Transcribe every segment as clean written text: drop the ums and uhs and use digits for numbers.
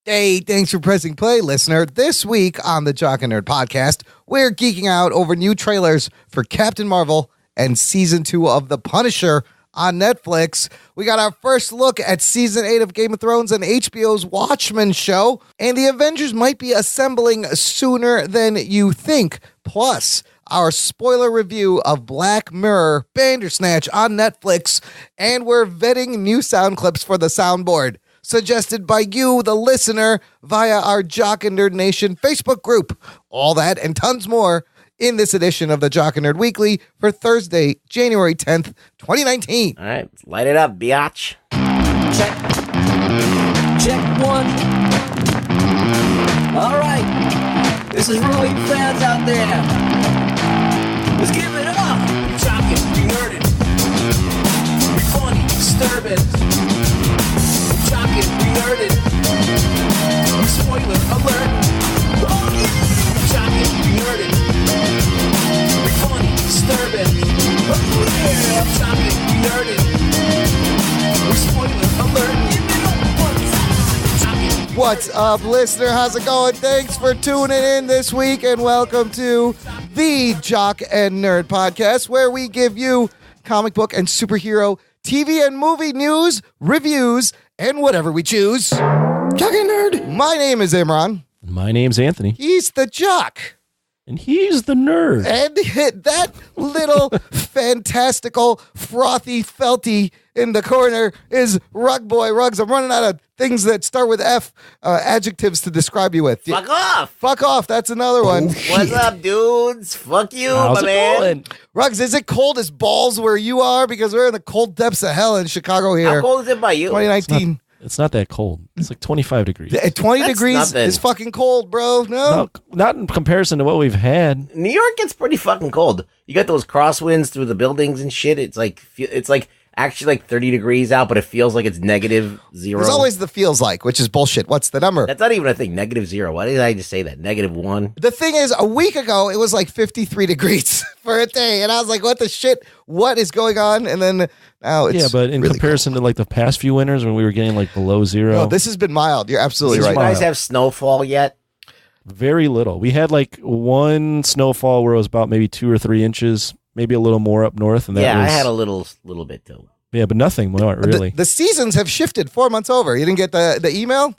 Hey, thanks for pressing play, listener. This week on the Jock and Nerd podcast, we're geeking out over new trailers for Captain Marvel and Season 2 of The Punisher on Netflix. We got our first look at Season 8 of Game of Thrones and HBO's Watchmen show, and the Avengers might be assembling sooner than you think. Plus, our spoiler review of Black Mirror Bandersnatch on Netflix, and we're vetting new sound clips for the soundboard, suggested by you, the listener, via our Jock and Nerd Nation Facebook group. All that and tons more in this edition of the Jock and Nerd Weekly for Thursday, January 10th, 2019. All right, light it up, biatch. Check. Check one. All right. This is really fans out there. Let's give it up. We're talking, we nerded. We're funny, disturbing. We're talking, we nerded. We're spoiler alert. Oh yeah. We're talking, we nerded. We're funny, disturbing. Oh yeah. I'm talking, we nerded. We're spoiler alert. What's up, listener? How's it going? Thanks for tuning in this week, and welcome to the Jock and Nerd podcast, where we give you comic book and superhero TV and movie news, reviews, and whatever we choose. Jock and Nerd. My name is Imran. My name's Anthony. He's the Jock. And he's the nerd. And that little fantastical, frothy felty in the corner is Rug Boy Rugs. I'm running out of things that start with F, adjectives to describe you with. Fuck off. Fuck off. That's another one. What's up, dudes? Fuck you, How's my it man. going? Rugs, is it cold as balls where you are? Because we're in the cold depths of hell in Chicago here. How cold is it by you? 2019. It's not that cold. It's like 25 degrees. At 20 That's degrees nothing. is fucking cold, bro. No. No, not in comparison to what we've had. New York gets pretty fucking cold. You got those crosswinds through the buildings and shit. It's like actually like 30 degrees out, but it feels like it's -0. There's always the feels like, which is bullshit. What's the number? That's not even a thing. -0. Why did I just say that? -1. The thing is, a week ago, it was like 53 degrees for a day. And I was like, what the shit? What is going on? And then now it's But in really comparison to like the past few winters when we were getting like below zero, cold. No, this has been mild. You're absolutely Did right. you guys have snowfall yet? very little. We had like one snowfall where it was about maybe 2 or 3 inches, maybe a little more up north. And that Yeah, was, I had a little bit too. Yeah, but nothing more, really. The seasons have shifted 4 months over. You didn't get the email?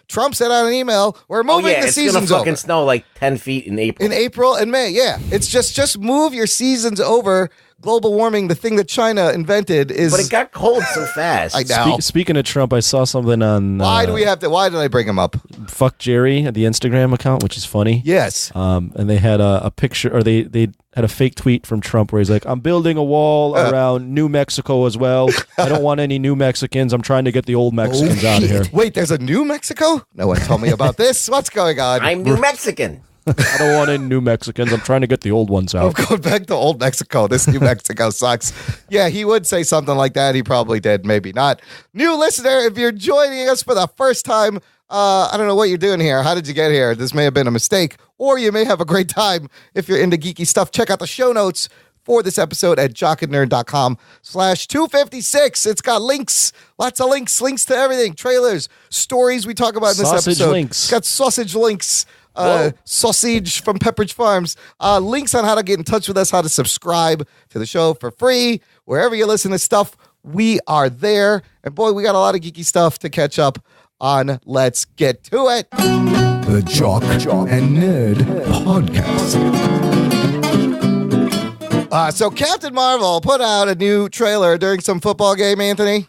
Trump sent out an email. We're moving the it's gonna seasons fucking over. snow like 10 feet in April. In April and May, yeah. It's just move your seasons over. Global warming, the thing that China invented is... But it got cold so fast. I know. Speaking of Trump, I saw something on Why did I bring him up? Fuck Jerry at the Instagram account, which is funny. Yes. And they had a picture, or they had a fake tweet from Trump where he's like, I'm building a wall around New Mexico as well. I don't want any new Mexicans. I'm trying to get the old Mexicans out of here. Wait, there's a New Mexico? No one told me about this. What's going on? I'm New Mexican. I don't want any new Mexicans. I'm trying to get the old ones I'm out. going back to old Mexico. This New Mexico sucks. Yeah, he would say something like that. He probably did. Maybe not. New listener, if you're joining us for the first time, I don't know what you're doing here. How did you get here? This may have been a mistake, or you may have a great time if you're into geeky stuff. Check out the show notes for this episode at jockandnerd.com/256. It's got links, lots of links to everything, trailers, stories we talk about in this Sausage episode. links. It's got sausage links. Sausage from Pepperidge Farms. Links on how to get in touch with us, how to subscribe to the show for free. Wherever you listen to stuff, we are there. And boy, we got a lot of geeky stuff to catch up on. Let's get to it. The Jock and Nerd Podcast. So Captain Marvel put out a new trailer during some football game, Anthony.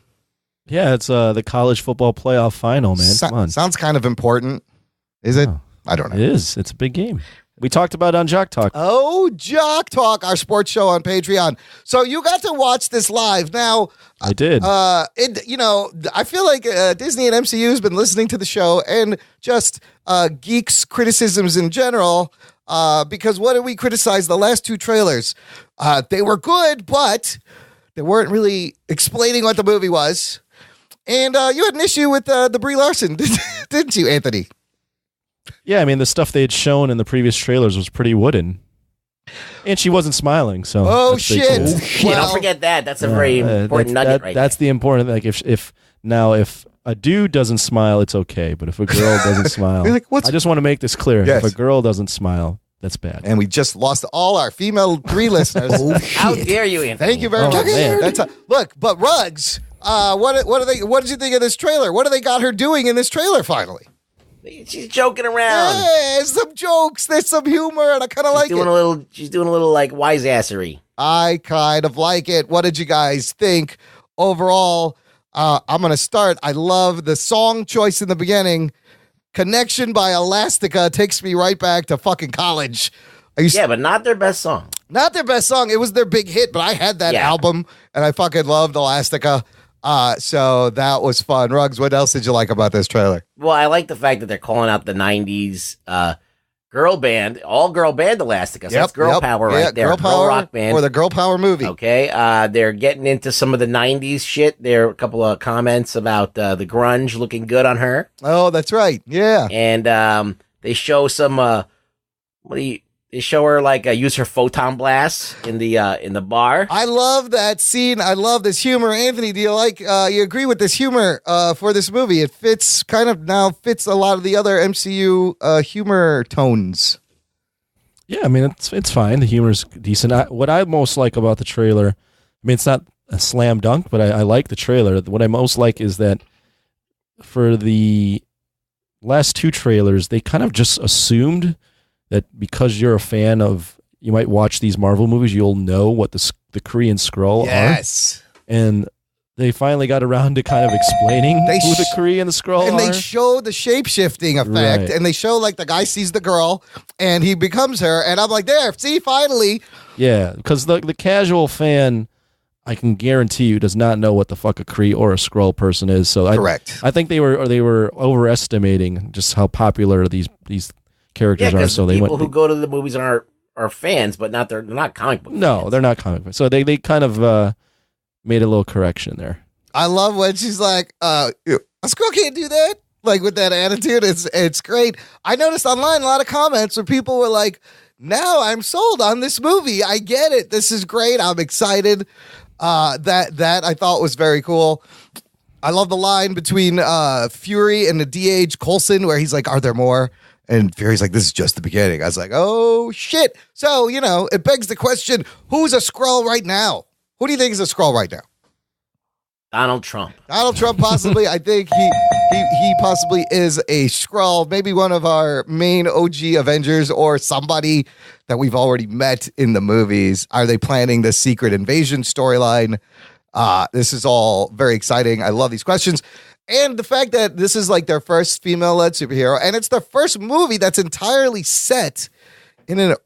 Yeah, it's the college football playoff final, man. Come on. Sounds kind of important. Is it? Oh. I don't know. It is. It's a big game. We talked about it on Jock Talk. Oh, Jock Talk, our sports show on Patreon. So you got to watch this live. Now, I did. I feel like Disney and MCU has been listening to the show and just geeks criticisms in general. Because what did we criticize the last two trailers? They were good, but they weren't really explaining what the movie was. And you had an issue with the Brie Larson, didn't you, Anthony? Yeah, I mean, the stuff they had shown in the previous trailers was pretty wooden. And she wasn't smiling, so... Oh, that's pretty shit. cool. Don't forget that. That's a very important nugget right That's there. the important... Like, if a dude doesn't smile, it's okay. But if a girl doesn't smile, You're like, what's- I just want to make this clear. Yes. If a girl doesn't smile, that's bad. And we just lost all our female 3 listeners. How dare you, Anthony? Thank you very Oh, much. man. Look, but Ruggs, what did you think of this trailer? What do they got her doing in this trailer finally? She's joking around. Yeah, there's some jokes, there's some humor, and I kind of like it. She's doing a little like wiseassery. I kind of like it. What did you guys think overall? I'm going to start. I love the song choice in the beginning. Connection by Elastica takes me right back to fucking college. Yeah, but not their best song. Not their best song. It was their big hit, but I had that album, and I fucking loved Elastica. So that was fun. Ruggs, what else did you like about this trailer? Well, I like the fact that they're calling out the 90s girl band, all-girl band Elastica. So that's girl power right there. Girl power rock band. or the girl power movie. Okay, they're getting into some of the 90s shit. There are a couple of comments about the grunge looking good on her. Oh, that's right. Yeah. And they show some, they show her like use her photon blast in the bar. I love that scene. I love this humor. Anthony, do you agree with this humor for this movie? It fits a lot of the other MCU humor tones. Yeah, I mean, it's fine. The humor's decent. What I most like about the trailer, I mean, it's not a slam dunk, but I like the trailer. What I most like is that for the last 2 trailers, they kind of just assumed that because you're a fan of, you might watch these Marvel movies, you'll know what the Kree and Skrull are. Yes. And they finally got around to kind of explaining who the Kree and the Skrull and are. they show the shape-shifting effect, Right. and they show like the guy sees the girl, and he becomes her, and I'm like, there, see, finally. Yeah, because the casual fan, I can guarantee you, does not know what the fuck a Kree or a Skrull person is. So Correct. I think they were overestimating just how popular these characters are. So they people went. who go to the movies are fans, but they're not comic book. No, fans. they're not comic book. So they kind of made a little correction there. I love when she's like, a Skrull can't do that. Like with that attitude, it's great. I noticed online a lot of comments where people were like, now I'm sold on this movie. I get it. This is great. I'm excited. That I thought was very cool. I love the line between Fury and the DH Coulson where he's like, are there more? And Fury's like, this is just the beginning. I was like, oh, shit. So, it begs the question, who's a Skrull right now? Who do you think is a Skrull right now? Donald Trump. Donald Trump, possibly. I think he possibly is a Skrull, maybe one of our main OG Avengers or somebody that we've already met in the movies. Are they planning the secret invasion storyline? This is all very exciting. I love these questions. And the fact that this is like their first female-led superhero, and it's their first movie that's entirely set in an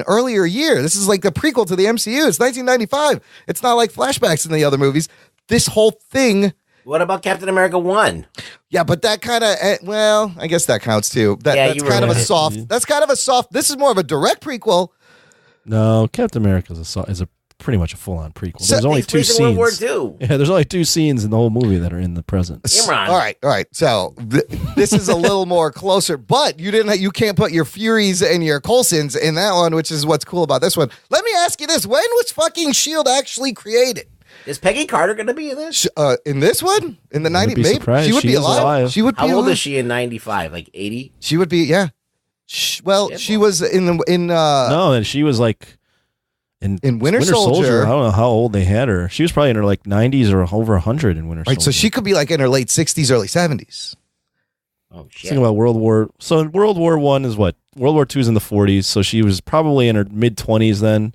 earlier year. This is like the prequel to the MCU. It's 1995. It's not like flashbacks in the other movies. This whole thing. What about Captain America 1? Yeah, but that kind of, I guess that counts too. That's kind of a soft. That's kind of a soft. This is more of a direct prequel. No, Captain America is a pretty much a full-on prequel. There's only 2 scenes. World War II. Yeah, there's only 2 scenes in the whole movie that are in the present. Imran. All right. So this is a little more closer, but you can't put your Furies and your Coulsons in that one, which is what's cool about this one. Let me ask you this: when was fucking S.H.I.E.L.D. actually created? Is Peggy Carter going to be in this? In this one, in the 90s, be maybe surprised. she would She be is alive. She would be How old alive. is she in 95? Like 80? She would be, yeah. She was in No, and she was like in Winter Soldier. I don't know how old they had her. She was probably in her like 90s or over 100 in Winter Soldier. Right, so she could be like in her late 60s, early 70s. Oh, shit. Think about World War. So World War I is what? World War II is in the 40s. So she was probably in her mid 20s then.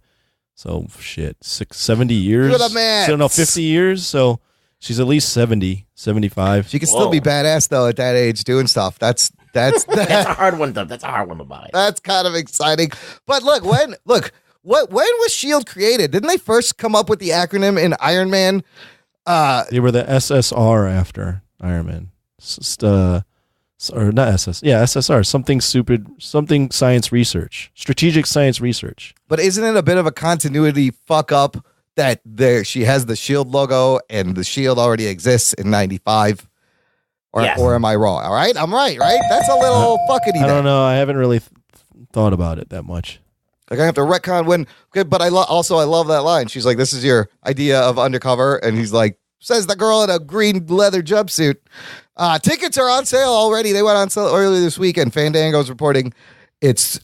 So shit, 70 years. Good at maths. So no, 50 years. So she's at least 70, 75. She can still be badass though at that age doing stuff. That's That's a hard one to buy. That's kind of exciting. But when was S.H.I.E.L.D. created? Didn't they first come up with the acronym in Iron Man? They were the SSR after Iron Man. Or not SSR, something science research, strategic science research. But isn't it a bit of a continuity fuck up that she has the S.H.I.E.L.D. logo and the S.H.I.E.L.D. already exists in 95? Or am I wrong? All right, I'm right? That's a little fuckity. I don't know. I haven't really thought about it that much. Like I have to retcon when, but I love that line. She's like, "This is your idea of undercover," and he's like, says the girl in a green leather jumpsuit. Tickets are on sale already. They went on sale earlier this week, and Fandango's reporting its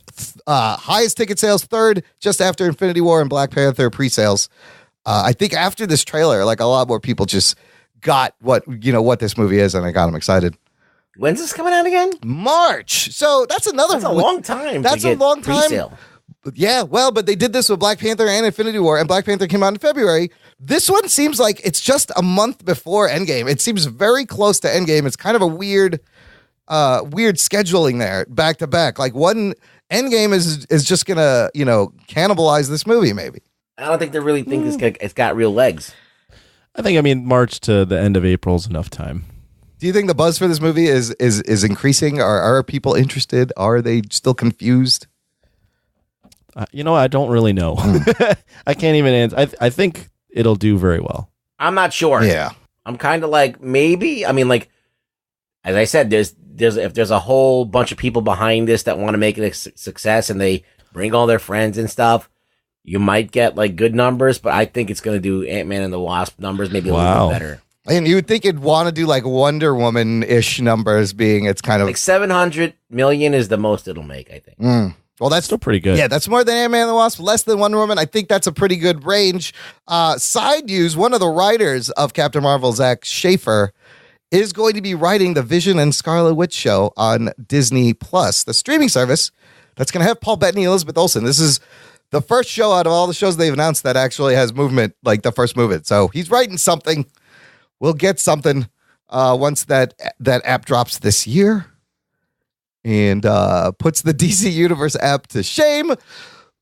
highest ticket sales, third just after Infinity War and Black Panther pre-sales. I think after this trailer, like a lot more people just got what this movie is, and I got them excited. When's this coming out again? March. So that's a long time. That's a long time. Pre-sale. Yeah, well, but they did this with Black Panther and Infinity War, and Black Panther came out in February. This one seems like it's just a month before Endgame. It seems very close to Endgame. It's kind of a weird scheduling there, back to back. Like one Endgame is just gonna, cannibalize this movie, maybe. I don't think they really think it's got real legs. I think, March to the end of April is enough time. Do you think the buzz for this movie is increasing? Are people interested? Are they still confused? I don't really know. I can't even answer. I think it'll do very well. I'm not sure. Yeah. I'm kind of like, maybe. I mean, like, as I said, if there's a whole bunch of people behind this that want to make it a success and they bring all their friends and stuff, you might get like good numbers, but I think it's going to do Ant-Man and the Wasp numbers, maybe a little bit better. And you would think it'd want to do like Wonder Woman-ish numbers, being it's kind of like 700 million is the most it'll make, I think. Well, that's still pretty good. Yeah, that's more than Ant-Man and the Wasp, less than Wonder Woman. I think that's a pretty good range. Side news, one of the writers of Captain Marvel, Zach Schaefer, is going to be writing the Vision and Scarlet Witch show on Disney Plus, the streaming service that's going to have Paul Bettany, Elizabeth Olsen. This is the first show out of all the shows they've announced that actually has movement, like the first movement. So he's writing something. We'll get something once that app drops this year. And puts the DC Universe app to shame.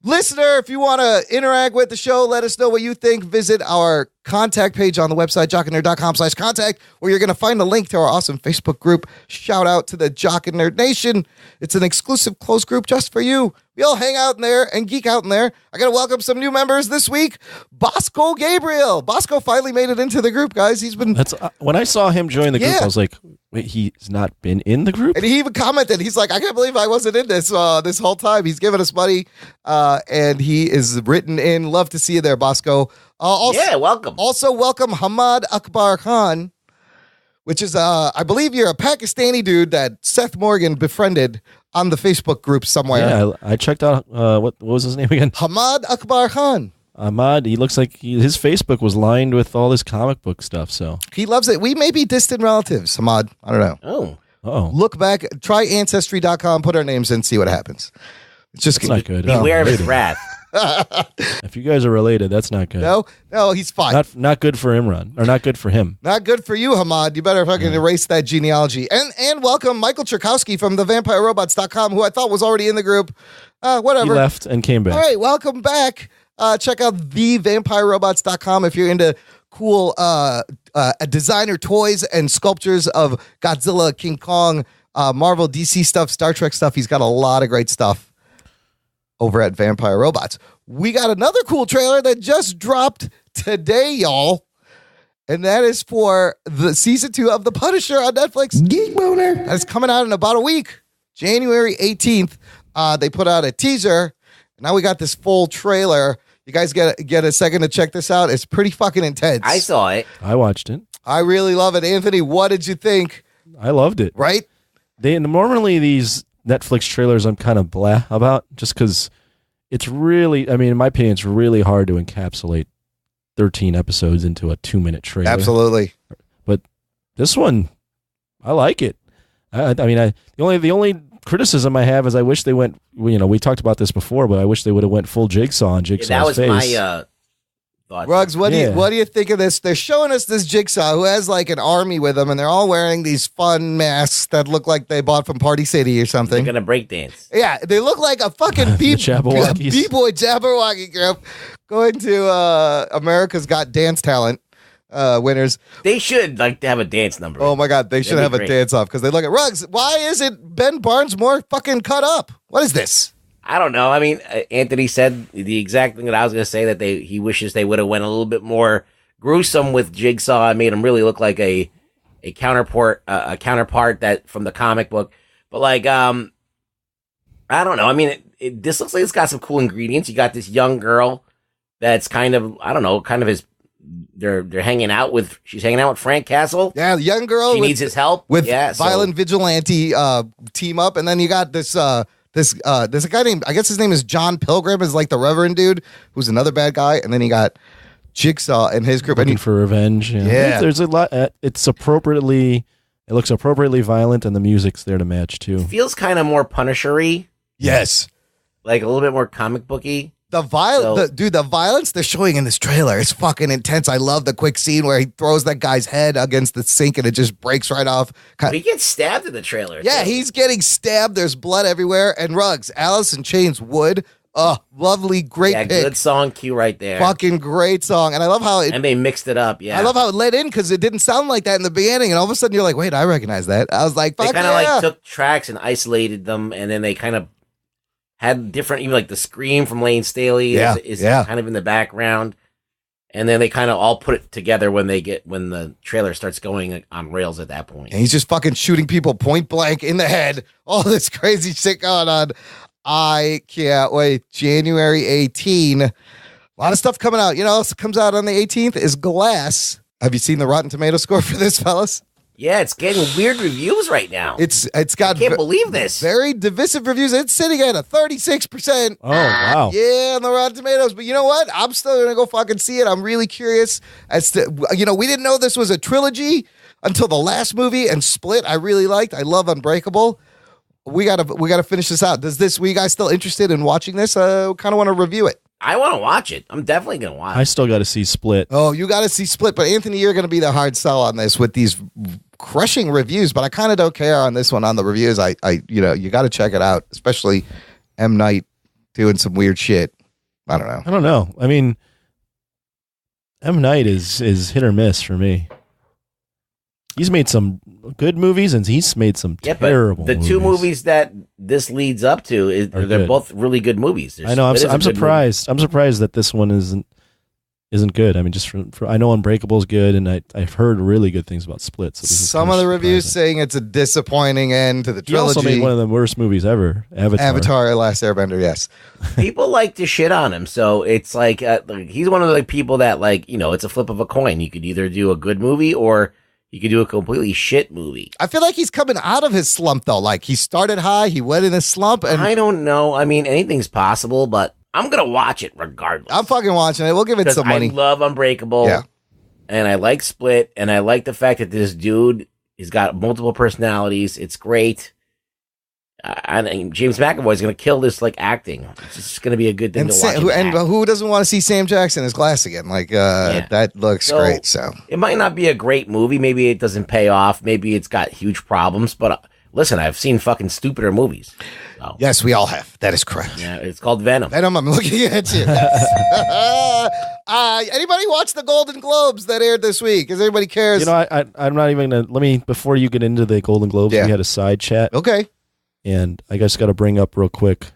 Listener, if you want to interact with the show, let us know what you think. Visit our contact page on the website, jockandnerd.com/contact, where you're going to find a link to our awesome Facebook group. Shout out to the Jock and Nerd Nation. It's an exclusive closed group just for you. We all hang out in there and geek out in there. I got to welcome some new members this week. Bosco Gabriel. Bosco finally made it into the group, guys. He's been... when I saw him join the group, I was like, wait, he's not been in the group? And he even commented, he's like, I can't believe I wasn't in this this whole time. He's given us money, and he is written in. Love to see you there, Bosco. Welcome. Also, welcome Hamad Akbar Khan, which is, I believe you're a Pakistani dude that Seth Morgan befriended on the Facebook group somewhere. Yeah, I checked out, what was his name again? Hamad Akbar Khan. Ahmad, he looks like his Facebook was lined with all this comic book stuff, so. He loves it. We may be distant relatives, Hamad. I don't know. Oh. Look back, try Ancestry.com, put our names in, see what happens. It's just not good. Beware of his wrath. If you guys are related, that's not good. No, he's fine. Not good for Imran, or not good for him. Not good for you, Hamad. You better fucking erase that genealogy. And welcome Michael Cherkowski from thevampirerobots.com, who I thought was already in the group. Whatever. He left and came back. All right, welcome back. Check out thevampirerobots.com if you're into cool designer toys and sculptures of Godzilla, King Kong, Marvel, DC stuff, Star Trek stuff. He's got a lot of great stuff over at Vampire Robots. We got another cool trailer that just dropped today, y'all. And that is for the season 2 of The Punisher on Netflix. Geek Boner. That's coming out in about a week, January 18th. They put out a teaser. Now we got this full trailer. You guys get a second to check this out. It's pretty fucking intense. I saw it. I watched it. I really love it. Anthony, what did you think? I loved it. Right? Normally these Netflix trailers I'm kind of blah about, just because it's really, in my opinion, it's really hard to encapsulate 13 episodes into a 2-minute trailer. Absolutely. But this one, I like it. The only criticism I have is I wish they went, we talked about this before, but I wish they would have went full Jigsaw on Jigsaw's that was face. my thought. Ruggs, what do you think of this? They're showing us this Jigsaw who has like an army with him, and they're all wearing these fun masks that look like they bought from Party City or something. They're gonna break dance. Yeah, they look like a fucking B-boy Jabberwocky group going to America's Got Dance Talent winners. They should like to have a dance number. Oh my God, they should have a dance off because they look at Ruggs. Why isn't Ben Barnes more fucking cut up? What is this? I don't know. Anthony said the exact thing that I was going to say, that he wishes they would have went a little bit more gruesome with Jigsaw and made him really look like a counterpart that from the comic book. But like, I don't know. This looks like it's got some cool ingredients. You got this young girl that's kind of his they're hanging out with. She's hanging out with Frank Castle. Yeah, the young girl. She needs his help with so- violent vigilante team up, and then you got this there's a guy named, I guess his name is John Pilgrim, is like the Reverend dude who's another bad guy, and then you got Jigsaw and his group. Looking for revenge. Yeah. There's a lot. It looks appropriately violent, and the music's there to match too. Feels kind of more Punisher-y, Yes. like a little bit more comic booky. The violence they're showing in this trailer is fucking intense. I love the quick scene where he throws that guy's head against the sink and it just breaks right off. He gets stabbed in the trailer. Yeah, too. he's getting stabbed. There's blood everywhere. And Ruggs, Alice in Chains Wood. Oh, lovely, great pick. good song cue right there. Fucking great song. And I love how and they mixed it up. Yeah, I love how it led in because it didn't sound like that in the beginning. And all of a sudden you're like, wait, I recognize that. I was like, fuck they kind yeah. of like took tracks and isolated them, and then they kind of had different, even like the scream from Lane Staley is kind of in the background, and then they kind of all put it together when the trailer starts going on rails at that point. And he's just fucking shooting people point blank in the head. All this crazy shit going on. I can't wait. January 18. A lot of stuff coming out. You know, it comes out on the 18th is Glass. Have you seen the Rotten Tomato score for this, fellas? Yeah, it's getting weird reviews right now. It's got I can't believe this. Very divisive reviews. It's sitting at a 36%. Oh, wow. Yeah, on the Rotten Tomatoes. But you know what? I'm still going to go fucking see it. I'm really curious as to, we didn't know this was a trilogy until the last movie, and Split I really liked. I love Unbreakable. We gotta finish this out. Were you guys still interested in watching this? Kind of want to review it. I want to watch it. I'm definitely going to watch it. I still got to see Split. Oh, you got to see Split. But Anthony, you're going to be the hard sell on this with these crushing reviews. But I kind of don't care on this one on the reviews. You got to check it out, especially M. Night doing some weird shit. I don't know. I mean, M. Night is hit or miss for me. He's made some good movies and he's made some terrible movies. The two movies that this leads up to, they're both really good movies. I know. I'm surprised. I'm surprised that this one isn't good. I mean, just I know Unbreakable is good, and I've heard really good things about Split. So some of the reviews saying it's a disdisappoining end to the trilogy. He also made one of the worst movies ever, Avatar: Last Airbender. Yes, people like to shit on him, so it's like he's one of the people that it's a flip of a coin. You could either do a good movie or you could do a completely shit movie. I feel like he's coming out of his slump, though. Like, he started high, he went in a slump. And I don't know. I mean, anything's possible, but I'm going to watch it regardless. I'm fucking watching it. We'll give it some money. I love Unbreakable. Yeah. And I like Split. And I like the fact that this dude has got multiple personalities. It's great. James McAvoy is going to kill this acting. It's just going to be a good thing to watch. And who doesn't want to see Sam Jackson as Glass again? That looks great. So it might not be a great movie. Maybe it doesn't pay off. Maybe it's got huge problems. But listen, I've seen fucking stupider movies. So. Yes, we all have. That is correct. Yeah, it's called Venom. Venom. I'm looking at you. Anybody watch the Golden Globes that aired this week? Does anybody cares? I'm not even gonna. Before you get into the Golden Globes, we had a side chat. Okay. And I just got to bring up real quick: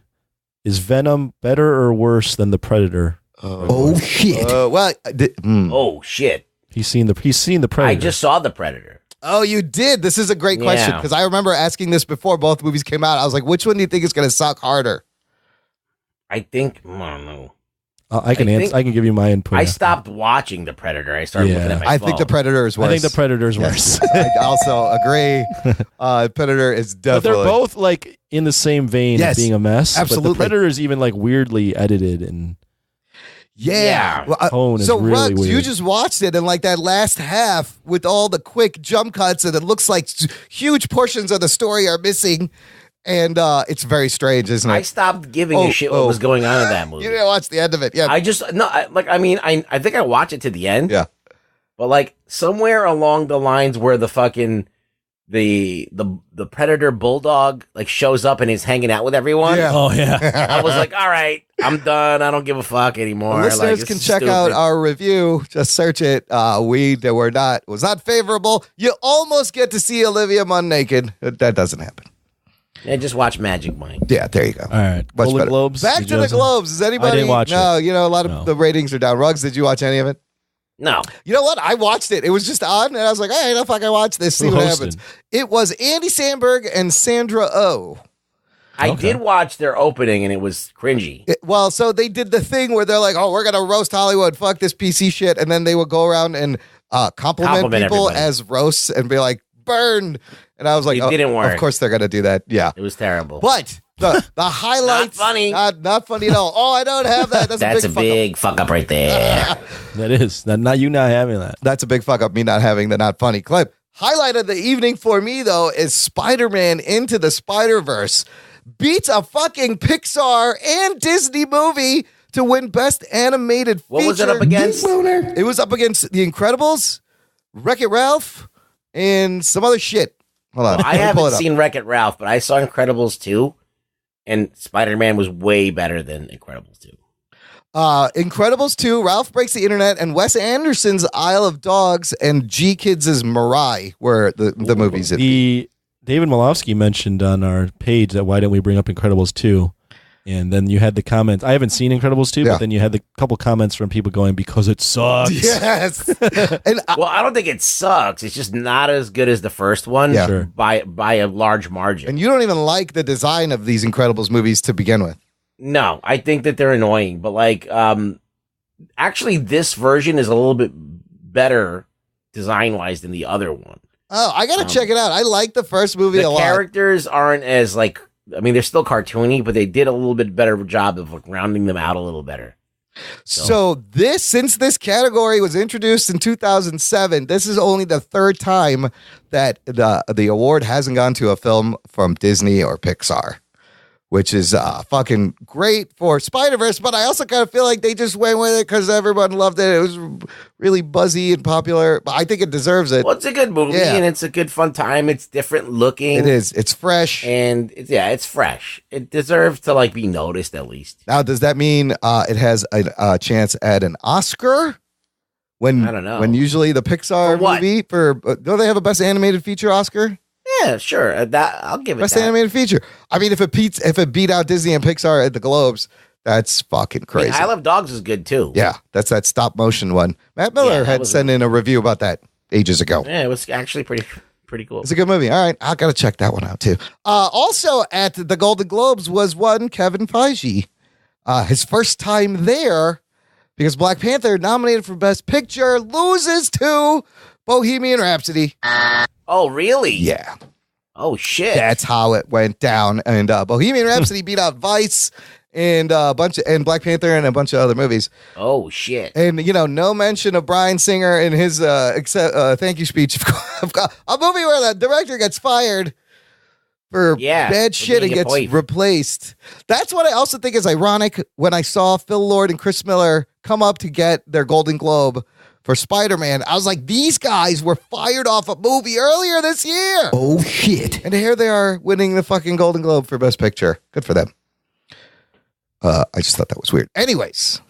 is Venom better or worse than the Predator? Oh shit! Oh shit! He's seen the Predator. I just saw the Predator. Oh, you did. This is a great question because I remember asking this before both movies came out. I was like, which one do you think is going to suck harder? I think I don't know. I can give you my input. I stopped watching the Predator. I started looking at my phone. I think the Predator is worse. I think the Predator is worse. I also agree. Predator is definitely. But they're both in the same vein of being a mess. Absolutely. But the Predator is even weirdly edited and. Yeah. Tone is so really Ruggs, weird. you just watched it, and that last half with all the quick jump cuts, and it looks like huge portions of the story are missing. And it's very strange, isn't it? I stopped giving a shit what was going on in that movie. You didn't watch the end of it, yeah? I think I watched it to the end. Yeah, but somewhere along the lines where the fucking the Predator bulldog shows up and is hanging out with everyone. Yeah. Oh yeah. I was like, all right, I'm done. I don't give a fuck anymore. Listeners can check out our review. Just search it. Was not favorable. You almost get to see Olivia Munn naked. That doesn't happen. Yeah, just watch Magic Mike. Yeah, there you go. All right. Golden Globes. Back to the Globes. Is anybody? I didn't watch it. No, a lot of the ratings are down. Ruggs, did you watch any of it? No. You know what? I watched it. It was just on, and I was like, hey, the fuck, I watch this. See what happens. It was Andy Samberg and Sandra Oh. I did watch their opening, and it was cringy. So they did the thing where they're like, "Oh, we're gonna roast Hollywood, fuck this PC shit," and then they would go around and compliment people everybody. as roasts and be like, "Burn." And I was like, It didn't work. Of course they're gonna do that. Yeah, It was terrible. but the highlights Not funny. not funny at all. Oh, I don't have that. That's a big fuck up right there. That is not you not having that. That's a big fuck up. Me not having the not funny clip. Highlight of the evening for me though is Spider-Man Into the Spider-Verse beats a fucking Pixar and Disney movie to win Best Animated Feature. What was it up against? It was up against The Incredibles, Wreck-It Ralph, and some other shit. Hold on. Well, I let me pull haven't it up. seen Wreck-It Ralph, but I saw Incredibles 2, and Spider-Man was way better than Incredibles 2. Incredibles 2, Ralph Breaks the Internet, and Wes Anderson's Isle of Dogs and G Kids' Mirai were the movies. The David Malofsky mentioned on our page that why didn't we bring up Incredibles 2? And then you had the comments. I haven't seen Incredibles 2, Yeah. but then you had the couple comments from people going, because it sucks. Yes. And Well, I don't think it sucks. It's just not as good as the first one Yeah. Sure. by a large margin. and you don't even like the design of these Incredibles movies to begin with. No, I think that they're annoying, but actually this version is a little bit better design-wise than the other one. Oh, I gotta check it out. I like the first movie a The lot. characters aren't as they're still cartoony, but they did a little bit better job of rounding them out a little better. So since this category was introduced in 2007, this is only the third time that the award hasn't gone to a film from Disney or Pixar, which is fucking great for Spider-Verse. But I also kind of feel like they just went with it because everyone loved it. It was really buzzy and popular. But I think it deserves it. Well, it's a good movie, Yeah. and it's a good fun time. It's different looking. It is. It's fresh. And it's fresh. It deserves to be noticed at least. Now, does that mean it has a chance at an Oscar? I don't know. When usually the Pixar For what? movie don't they have a Best Animated Feature Oscar? Yeah, sure. That I'll give it Best that. Animated Feature. I mean, if it beat out Disney and Pixar at the Globes, that's fucking I mean, crazy. I Love Dogs is good too. Yeah, that's that stop motion one. Matt Miller Yeah, that had was sent in a review about that ages ago. Yeah, it was actually pretty cool. It's a good movie. All right, I gotta check that one out too. Also at the Golden Globes was one Kevin Feige. His first time there because Black Panther, nominated for Best Picture, loses to Bohemian Rhapsody. Oh, really? Yeah. Oh shit. That's how it went down. And Bohemian Rhapsody beat out Vice and Black Panther and a bunch of other movies. Oh shit. And no mention of Bryan Singer in his thank you speech. A movie where the director gets fired for bad shit and being a gets poif. replaced. That's what I also think is ironic when I saw Phil Lord and Chris Miller come up to get their Golden Globe for Spider-Man. I was like, these guys were fired off a movie earlier this year. Oh shit. And here they are winning the fucking Golden Globe for Best Picture. Good for them. I just thought that was weird. Anyways,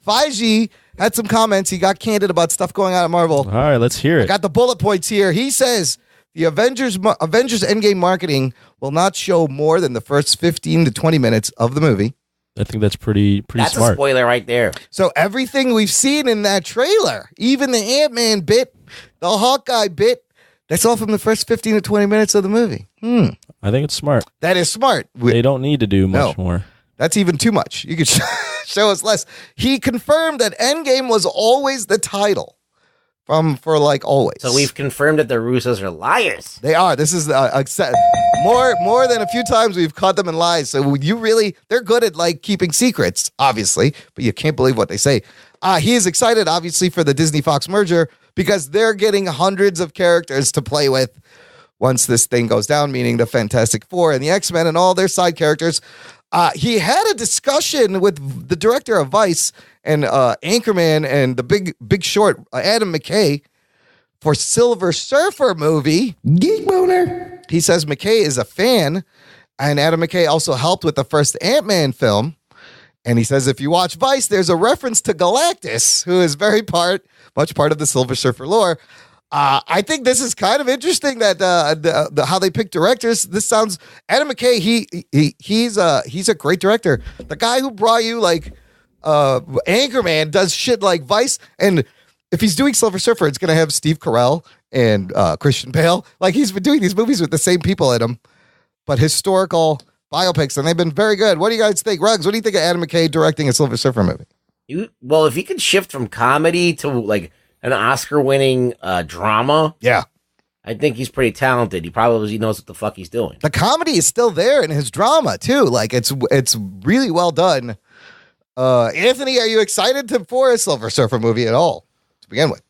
Feige had some comments. He got candid about stuff going on at Marvel. All right, let's hear I it. got the bullet points here. He says the Avengers Endgame marketing will not show more than the first 15 to 20 minutes of the movie. I think that's pretty That's a smart. spoiler right there. So everything we've seen in that trailer, even the Ant-Man bit, the Hawkeye bit, that's all from the first 15 to 20 minutes of the movie. I think it's smart. That is smart. They don't need to do much No. more. That's even too much. You could show us less. He confirmed that Endgame was always the title for always. So we've confirmed that the Russos are liars. They are. This is more than a few times we've caught them in lies. So they're good at keeping secrets, obviously, but you can't believe what they say. He is excited, obviously, for the Disney Fox merger because they're getting hundreds of characters to play with once this thing goes down, meaning the Fantastic Four and the X-Men and all their side characters. He had a discussion with the director of Vice and Anchorman and the Big Short, Adam McKay, for Silver Surfer movie. Geek boner. He says McKay is a fan, and Adam McKay also helped with the first Ant-Man film. And he says if you watch Vice, there's a reference to Galactus, who is much part of the Silver Surfer lore. I think this is kind of interesting that how they pick directors. This sounds Adam McKay. He's a great director. The guy who brought you Anchorman does shit like Vice, and if he's doing Silver Surfer, it's gonna have Steve Carell and Christian Bale. He's been doing these movies with the same people in them. but historical biopics, and they've been very good. What do you guys think? Ruggs, what do you think of Adam McKay directing a Silver Surfer movie? Well, if he could shift from comedy to like an Oscar-winning drama, Yeah. I think he's pretty talented. He probably knows what the fuck he's doing. The comedy is still there in his drama, too. Like, it's really well done. Anthony, are you excited for a Silver Surfer movie at all, to begin with?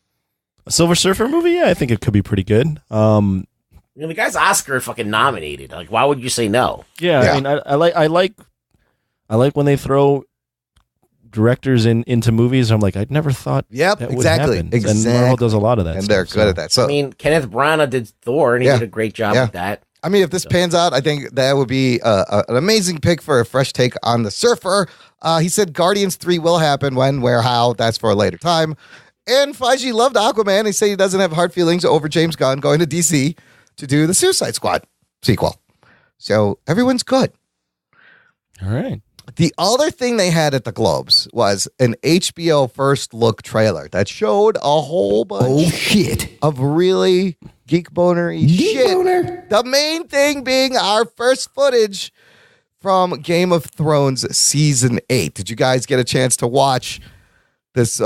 A Silver Surfer movie? Yeah, I think it could be pretty good. The guy's Oscar fucking nominated. Like, why would you say no? Yeah, Yeah. I mean, I like when they throw directors into movies. I'm like, I'd never thought Yep, that would exactly. happen. Exactly. And Marvel does a lot of that And stuff, they're good at that. So, I mean, Kenneth Branagh did Thor, and he Yeah. did a great job Yeah. with that. I mean, if this pans out, I think that would be an amazing pick for a fresh take on the Surfer. He said Guardians 3 will happen. When, where, how, that's for a later time. And Feige loved Aquaman. He said he doesn't have hard feelings over James Gunn going to DC to do the Suicide Squad sequel. So everyone's good. All right. The other thing they had at the Globes was an HBO first look trailer that showed a whole bunch shit. of really geek boner-y shit. boner. The main thing being our first footage from Game of Thrones season 8. Did you guys get a chance to watch this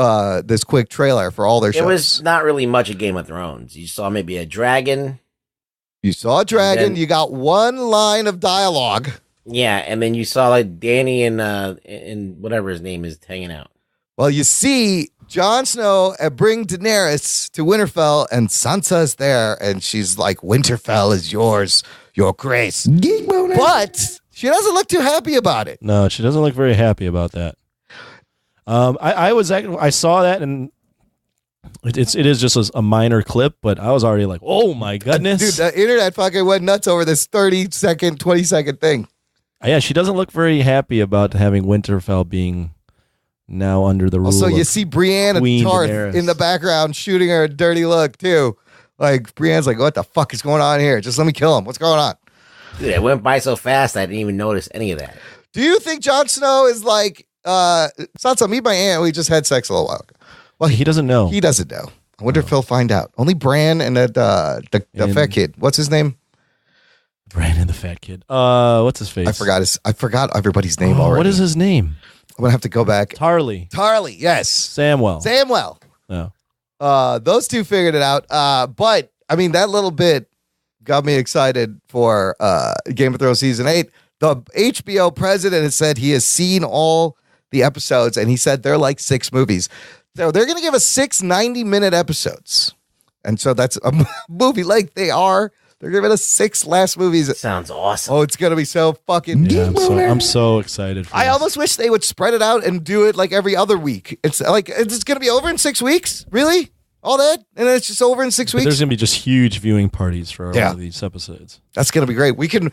quick trailer for all their shows? It was not really much of Game of Thrones. You saw maybe a dragon. You saw a dragon. And then- You got one line of dialogue. Yeah, and then you saw like Danny and whatever his name is hanging out. Well, you see Jon Snow bring Daenerys to Winterfell, and Sansa's there, and she's like, "Winterfell is yours, your grace." Geek boner. But she doesn't look too happy about it. No, she doesn't look very happy about that. I saw that, and it is just a minor clip, but I was already like, oh my goodness. Dude, the internet fucking went nuts over this 30-second, 20-second thing. Yeah, she doesn't look very happy about having Winterfell being now under the rule Also, you of see Brienne and Queen Tarth Daenerys. in the background shooting her a dirty look, too. Like, Brienne's like, what the fuck is going on here? Just let me kill him. What's going on? Dude, it went by so fast I didn't even notice any of that. Do you think Jon Snow is like, Sansa, meet my aunt. We just had sex a little while ago. Well, He doesn't know. He doesn't know. I wonder if he'll find out. Only Bran and the fat kid. What's his name? Brandon the fat kid. What's his face? I forgot everybody's name already. What is his name? I'm gonna have to go back. Tarly. Tarly, yes. Samwell. No. Those two figured it out. But I mean, that little bit got me excited for Game of Thrones season 8. The HBO president has said he has seen all the episodes, and he said they're like 6 movies. So they're gonna give us 6 90-minute episodes, and so that's a movie length. They're giving us 6 last movies. Sounds awesome. Oh, it's gonna be so fucking. Yeah, I'm so excited. For I this. almost wish they would spread it out and do it like every other week. It's like it's going to be over in 6 weeks. Really? All that? And then it's just over in 6 But weeks? there's gonna be just huge viewing parties for Yeah. all of these episodes. That's going to be great. We can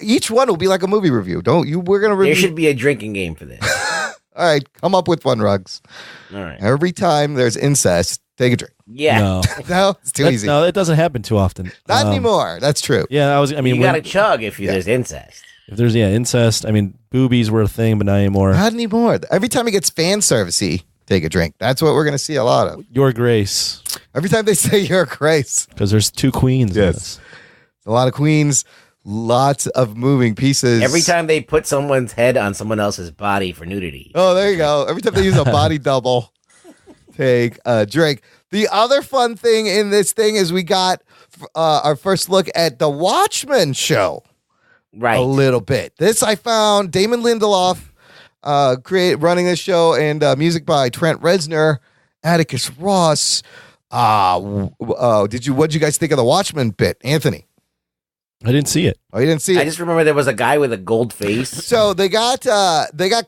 each one will be like a movie review. Don't you? We're going to There review. should be a drinking game for this. All right, come up with one, Ruggs. All right. Every time there's incest, take a drink. Yeah. No, No, it's too easy. No, it doesn't happen too often. Not anymore. That's true. Yeah, I mean, You got to chug if there's incest. if there's incest. I mean, boobies were a thing, but not anymore. Not anymore. Every time it gets fan servicey, take a drink. That's what we're going to see a lot of. Your Grace, Every time they say your grace, because there's 2 queens. in Yes. this. a lot of queens, lots of moving pieces. Every time they put someone's head on someone else's body for nudity. Oh, there you go. Every time they use a body double, take a drink. The other fun thing in this thing is we got our first look at the Watchmen show Right. a little bit. This I found Damon Lindelof running this show, and music by Trent Reznor, Atticus Ross. What'd you guys think of the Watchmen bit, Anthony? I didn't see it. Oh, you didn't see it? I just remember there was a guy with a gold face. So they got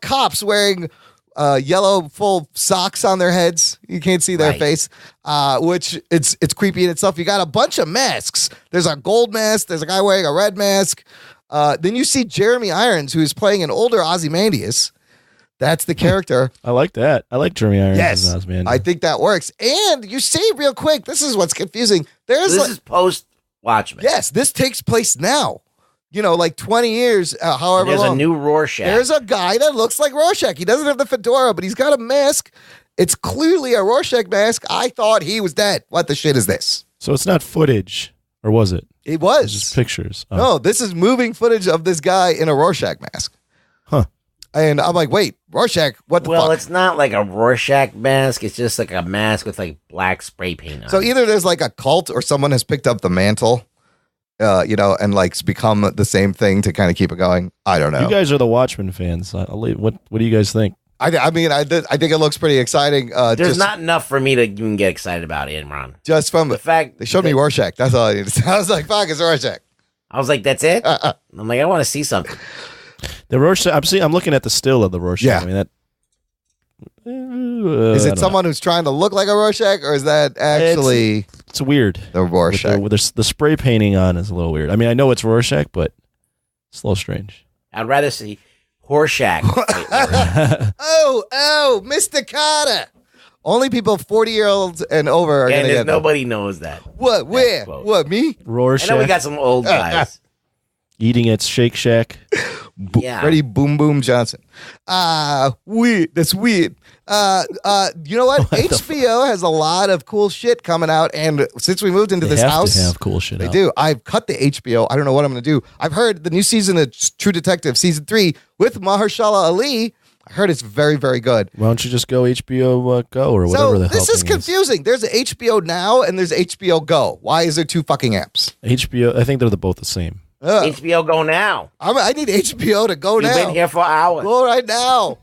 cops wearing yellow full socks on their heads. You can't see their Right. face, which it's creepy in itself. You got a bunch of masks. There's a gold mask. There's a guy wearing a red mask. Then you see Jeremy Irons, who's playing an older Ozymandias. That's the character. I like that. I like Jeremy Irons. Yes, as Ozymandias. I think that works. And you see real quick, this is what's confusing. There's This is post Watchmen. yes, this takes place now. You know, like 20 years, however There's long. a new Rorschach. There's a guy that looks like Rorschach. He doesn't have the fedora, but he's got a mask. It's clearly a Rorschach mask. I thought he was dead. What the shit is this? So it's not footage, or was it? It It's was. just pictures. Oh. No, this is moving footage of this guy in a Rorschach mask. Huh. And I'm like, wait, Rorschach, what the Well, fuck? it's not like a Rorschach mask. It's just like a mask with like black spray paint on So it. either there's like a cult or someone has picked up the mantle, and like it's become the same thing to kind of keep it going. I don't know. You guys are the Watchmen fans. I'll leave. What do you guys think? I mean, I think it looks pretty exciting. There's just, not enough for me to even get excited about it, Imran. just from The fact they showed me that- Rorschach. That's all I needed. I was like, fuck, it's Rorschach. I was like, that's it? I'm like, I want to see something. The Rorschach. I'm looking at the still of the Rorschach. Yeah. I mean that. Is I it don't someone who's trying to look like a Rorschach, or is that actually know. It's weird. the Rorschach? With the spray painting on is a little weird. I mean, I know it's Rorschach, but it's a little strange. I'd rather see Rorschach. Oh, Mr. Carter. Only people 40-year-olds and over are going and to get them. nobody knows that. What? Where? quote. What? Me? I Rorschach know we got some old guys. eating at Shake Shack. Yeah. Freddie Boom Boom Johnson. Weird. That's weird. You know what? HBO has a lot of cool shit coming out, and since we moved into They this have house, to have cool shit. they out. do. I've cut the HBO. I don't know what I'm going to do. I've heard the new season of True Detective season 3 with Mahershala Ali. I heard it's very, very good. Why don't you just go HBO Go or whatever So the hell this is thing confusing. There's HBO Now and there's HBO Go. Why is there two fucking apps? HBO. I think they're both the same. HBO Go now. I need HBO to go We've now. been here for hours. Go right now.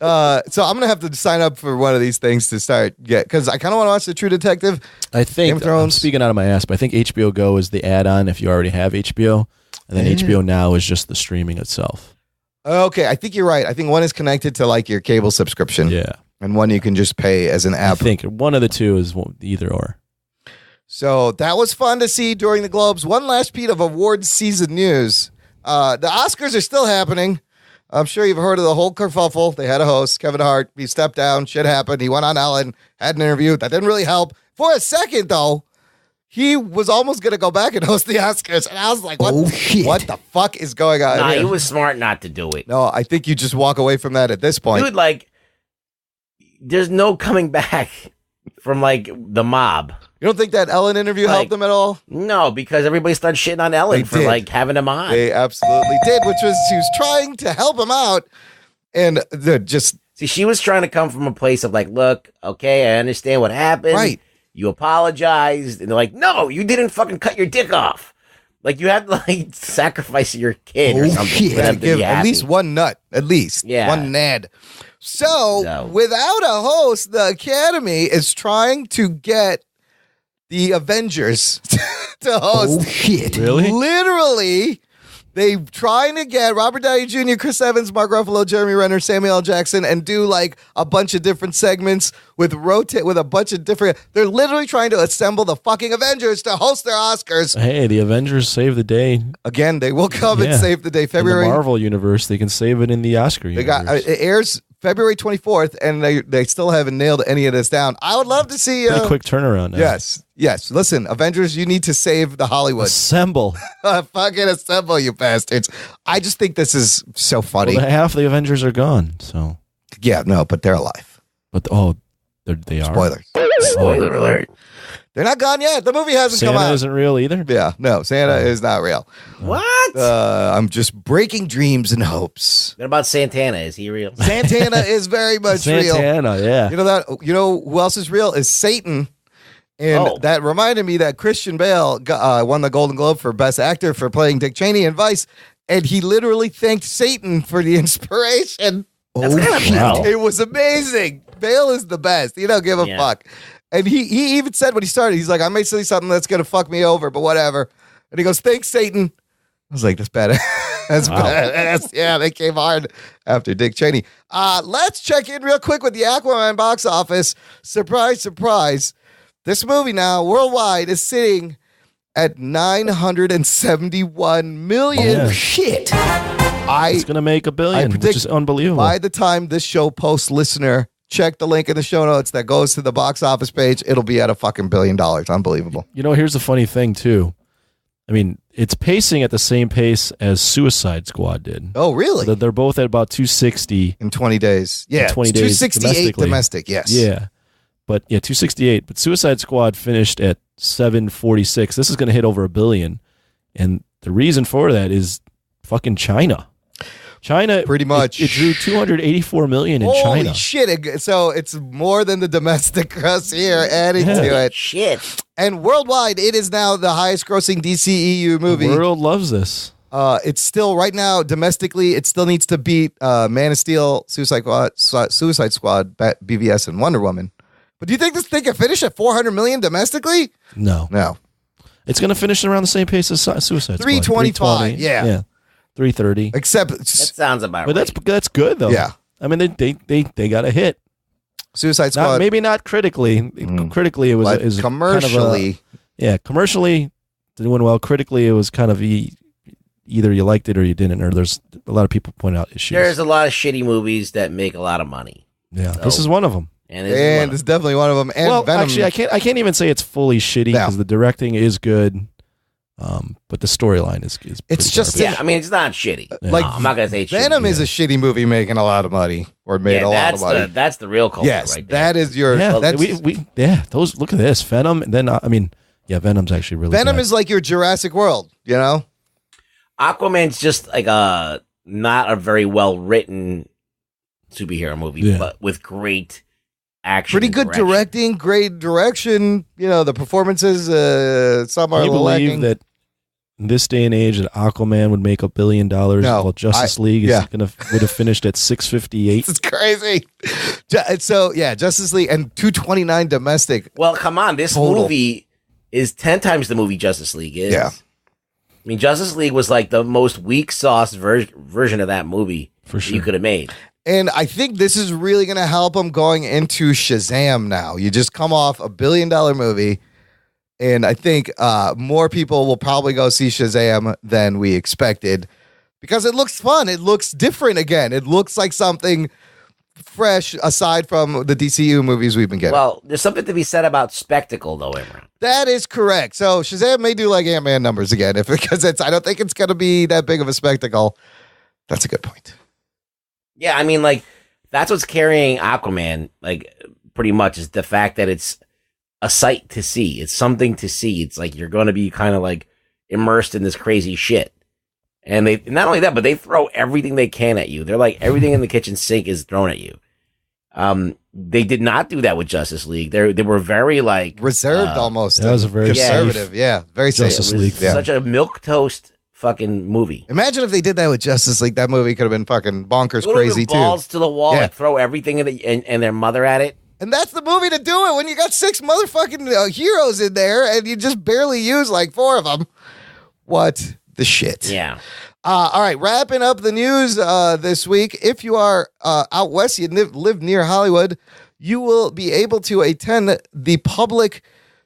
So I'm gonna have to sign up for one of these things to start because I kind of want to watch the True Detective. I think Game of Thrones. I'm speaking out of my ass, but I think HBO Go is the add-on if you already have HBO, and then HBO Now is just the streaming itself. Okay, I think you're right. I think one is connected to like your cable subscription, Yeah, and one you can just pay as an I app. think one of the two is either or. So that was fun to see during the Globes. One last piece of awards season news. The Oscars are still happening. I'm sure you've heard of the whole kerfuffle. They had a host, Kevin Hart. He stepped down. Shit happened. He went on Ellen, had an interview. That didn't really help. For a second, though, he was almost going to go back and host the Oscars. And I was like, what the fuck is going on Nah, here? he was smart not to do it. No, I think you just walk away from that at this point. Dude, like, there's no coming back from, like, the mob. You don't think that Ellen interview helped them at all? No, because everybody started shitting on Ellen They for, did. like, having him on. They absolutely did, which was she was trying to help him out. And just See, she was trying to come from a place of, like, look, okay, I understand what happened. Right. You apologized. And they're like, no, you didn't fucking cut your dick off. Like, you had to, like, sacrifice your kid or something for them to give be at happy. least one nut, at least Yeah. one nad. So, without a host, the Academy is trying to get the Avengers to host. Really? Literally, they trying to get Robert Downey Jr., Chris Evans, Mark Ruffalo, Jeremy Renner, Samuel L. Jackson, and do like a bunch of different segments with a bunch of different. They're literally trying to assemble the fucking Avengers to host their Oscars. Hey, the Avengers saved the day. Again, they will come and Yeah. save the day. In February. the Marvel universe, they can save it in the Oscar They universe. got it airs February 24th, and they still haven't nailed any of this down. I would love to see. Been a quick turnaround now. Yes. Listen, Avengers, you need to save the Hollywood. Assemble. Fucking assemble, you bastards! I just think this is so funny. Well, half the Avengers are gone. So, Yeah, no, but they're alive. but they are. Spoilers. Spoiler alert. They're not gone yet. The movie hasn't Santa come out. isn't real either. Yeah, no, Santa is not real. What? I'm just breaking dreams and hopes. What about Santana? Is he real? Santana is very much real. Santana, yeah. You know who else is real is Satan. And that reminded me that Christian Bale won the Golden Globe for Best Actor for playing Dick Cheney in Vice, and he literally thanked Satan for the inspiration. That's kind of wow. It was amazing. Bale is the best. You don't give a fuck. And he even said when he started, he's like, I may say something that's going to fuck me over, but whatever. And he goes, thanks, Satan. I was like, that's bad. That's badass. Yeah, they came hard after Dick Cheney. Let's check in real quick with the Aquaman box office. Surprise, surprise. This movie now worldwide is sitting at 971 million. Yeah. Shit. It's going to make $1 billion, which predict is unbelievable. By the time this show posts, listener, check the link in the show notes that goes to the box office page. It'll be at a fucking $1 billion. Unbelievable. You know, here's the funny thing, too. I mean, it's pacing at the same pace as Suicide Squad did. Oh, really? So they're both at about 260 in 20 days. Yeah, 20 it's days 268 domestically. domestic, yes. Yeah. But yeah, 268. But Suicide Squad finished at 746. This is going to hit over $1 billion. And the reason for that is fucking China. China, Pretty much. it drew 284 million in Holy China. shit. So it's more than the domestic gross here adding Yeah. to it. Shit. And worldwide, it is now the highest grossing DCEU movie. The world loves this. It's still, right now, domestically, it still needs to beat Man of Steel, Suicide Squad, BVS, and Wonder Woman. But do you think this thing can finish at 400 million domestically? No. No. It's going to finish around the same pace as Suicide Squad. 325, yeah. 330. Except, That sounds about But right. that's good though. Yeah. I mean, they got a hit. Suicide Squad. Maybe not critically. Critically, it was but is commercially. commercially doing well. Critically, it was kind of either you liked it or you didn't. Or there's a lot of people point out issues. There's a lot of shitty movies that make a lot of money. Yeah, So- this is one of them. And this is one And of it's definitely one of them. And Well, Venom. actually, I can't even say it's fully shitty No. because the directing is good, but the storyline is It's pretty just- garbage. Yeah, I mean, it's not shitty. like, No, I'm not going to say it's Venom shitty. is a shitty movie making a lot of money. Or made a lot of money. That's the real culprit Yes, right there. that is your... Yeah, that's, those. Look at this Venom, and then Venom's actually really Venom bad. is like your Jurassic World, you know? Aquaman's just like not a very well written superhero movie, Yeah. but with great action. Pretty and good direction. directing, great direction. You know, the performances, some are Can a you little believe lacking. that in this day and age that Aquaman would make $1 billion No, while Justice League would have finished at 658? It's crazy. So, yeah, Justice League and 229 domestic. Well, come on, this Total. movie is 10 times the movie Justice League is. Yeah. I mean, Justice League was like the most weak sauce version of that movie For sure. you could have made. And I think this is really going to help them going into Shazam now. You just come off $1 billion movie, and I think more people will probably go see Shazam than we expected because it looks fun. It looks different again. It looks like something fresh aside from the DCU movies we've been getting. Well, there's something to be said about spectacle, though, Imran. That is correct. So Shazam may do like Ant-Man numbers again because I don't think it's going to be that big of a spectacle. That's a good point. Yeah, I mean, like, that's what's carrying Aquaman, like, pretty much, is the fact that it's a sight to see. It's something to see. It's like you're going to be kind of, like, immersed in this crazy shit. And they, not only that, but they throw everything they can at you. They're like, everything in the kitchen sink is thrown at you. They did not do that with Justice League. They were very, like... Reserved almost. that was a very conservative. safe Yeah, very safe. Justice it was League. Yeah. such a milquetoast fucking movie. Imagine if they did that with Justice League. That movie could have been fucking bonkers It would've been crazy too. balls to the wall, Yeah. like throw everything and their mother at it. And that's the movie to do it when you got 6 motherfucking heroes in there and you just barely use like 4 of them. What the shit? Yeah. All right, wrapping up the news this week. If you are out west, you live near Hollywood, you will be able to attend the public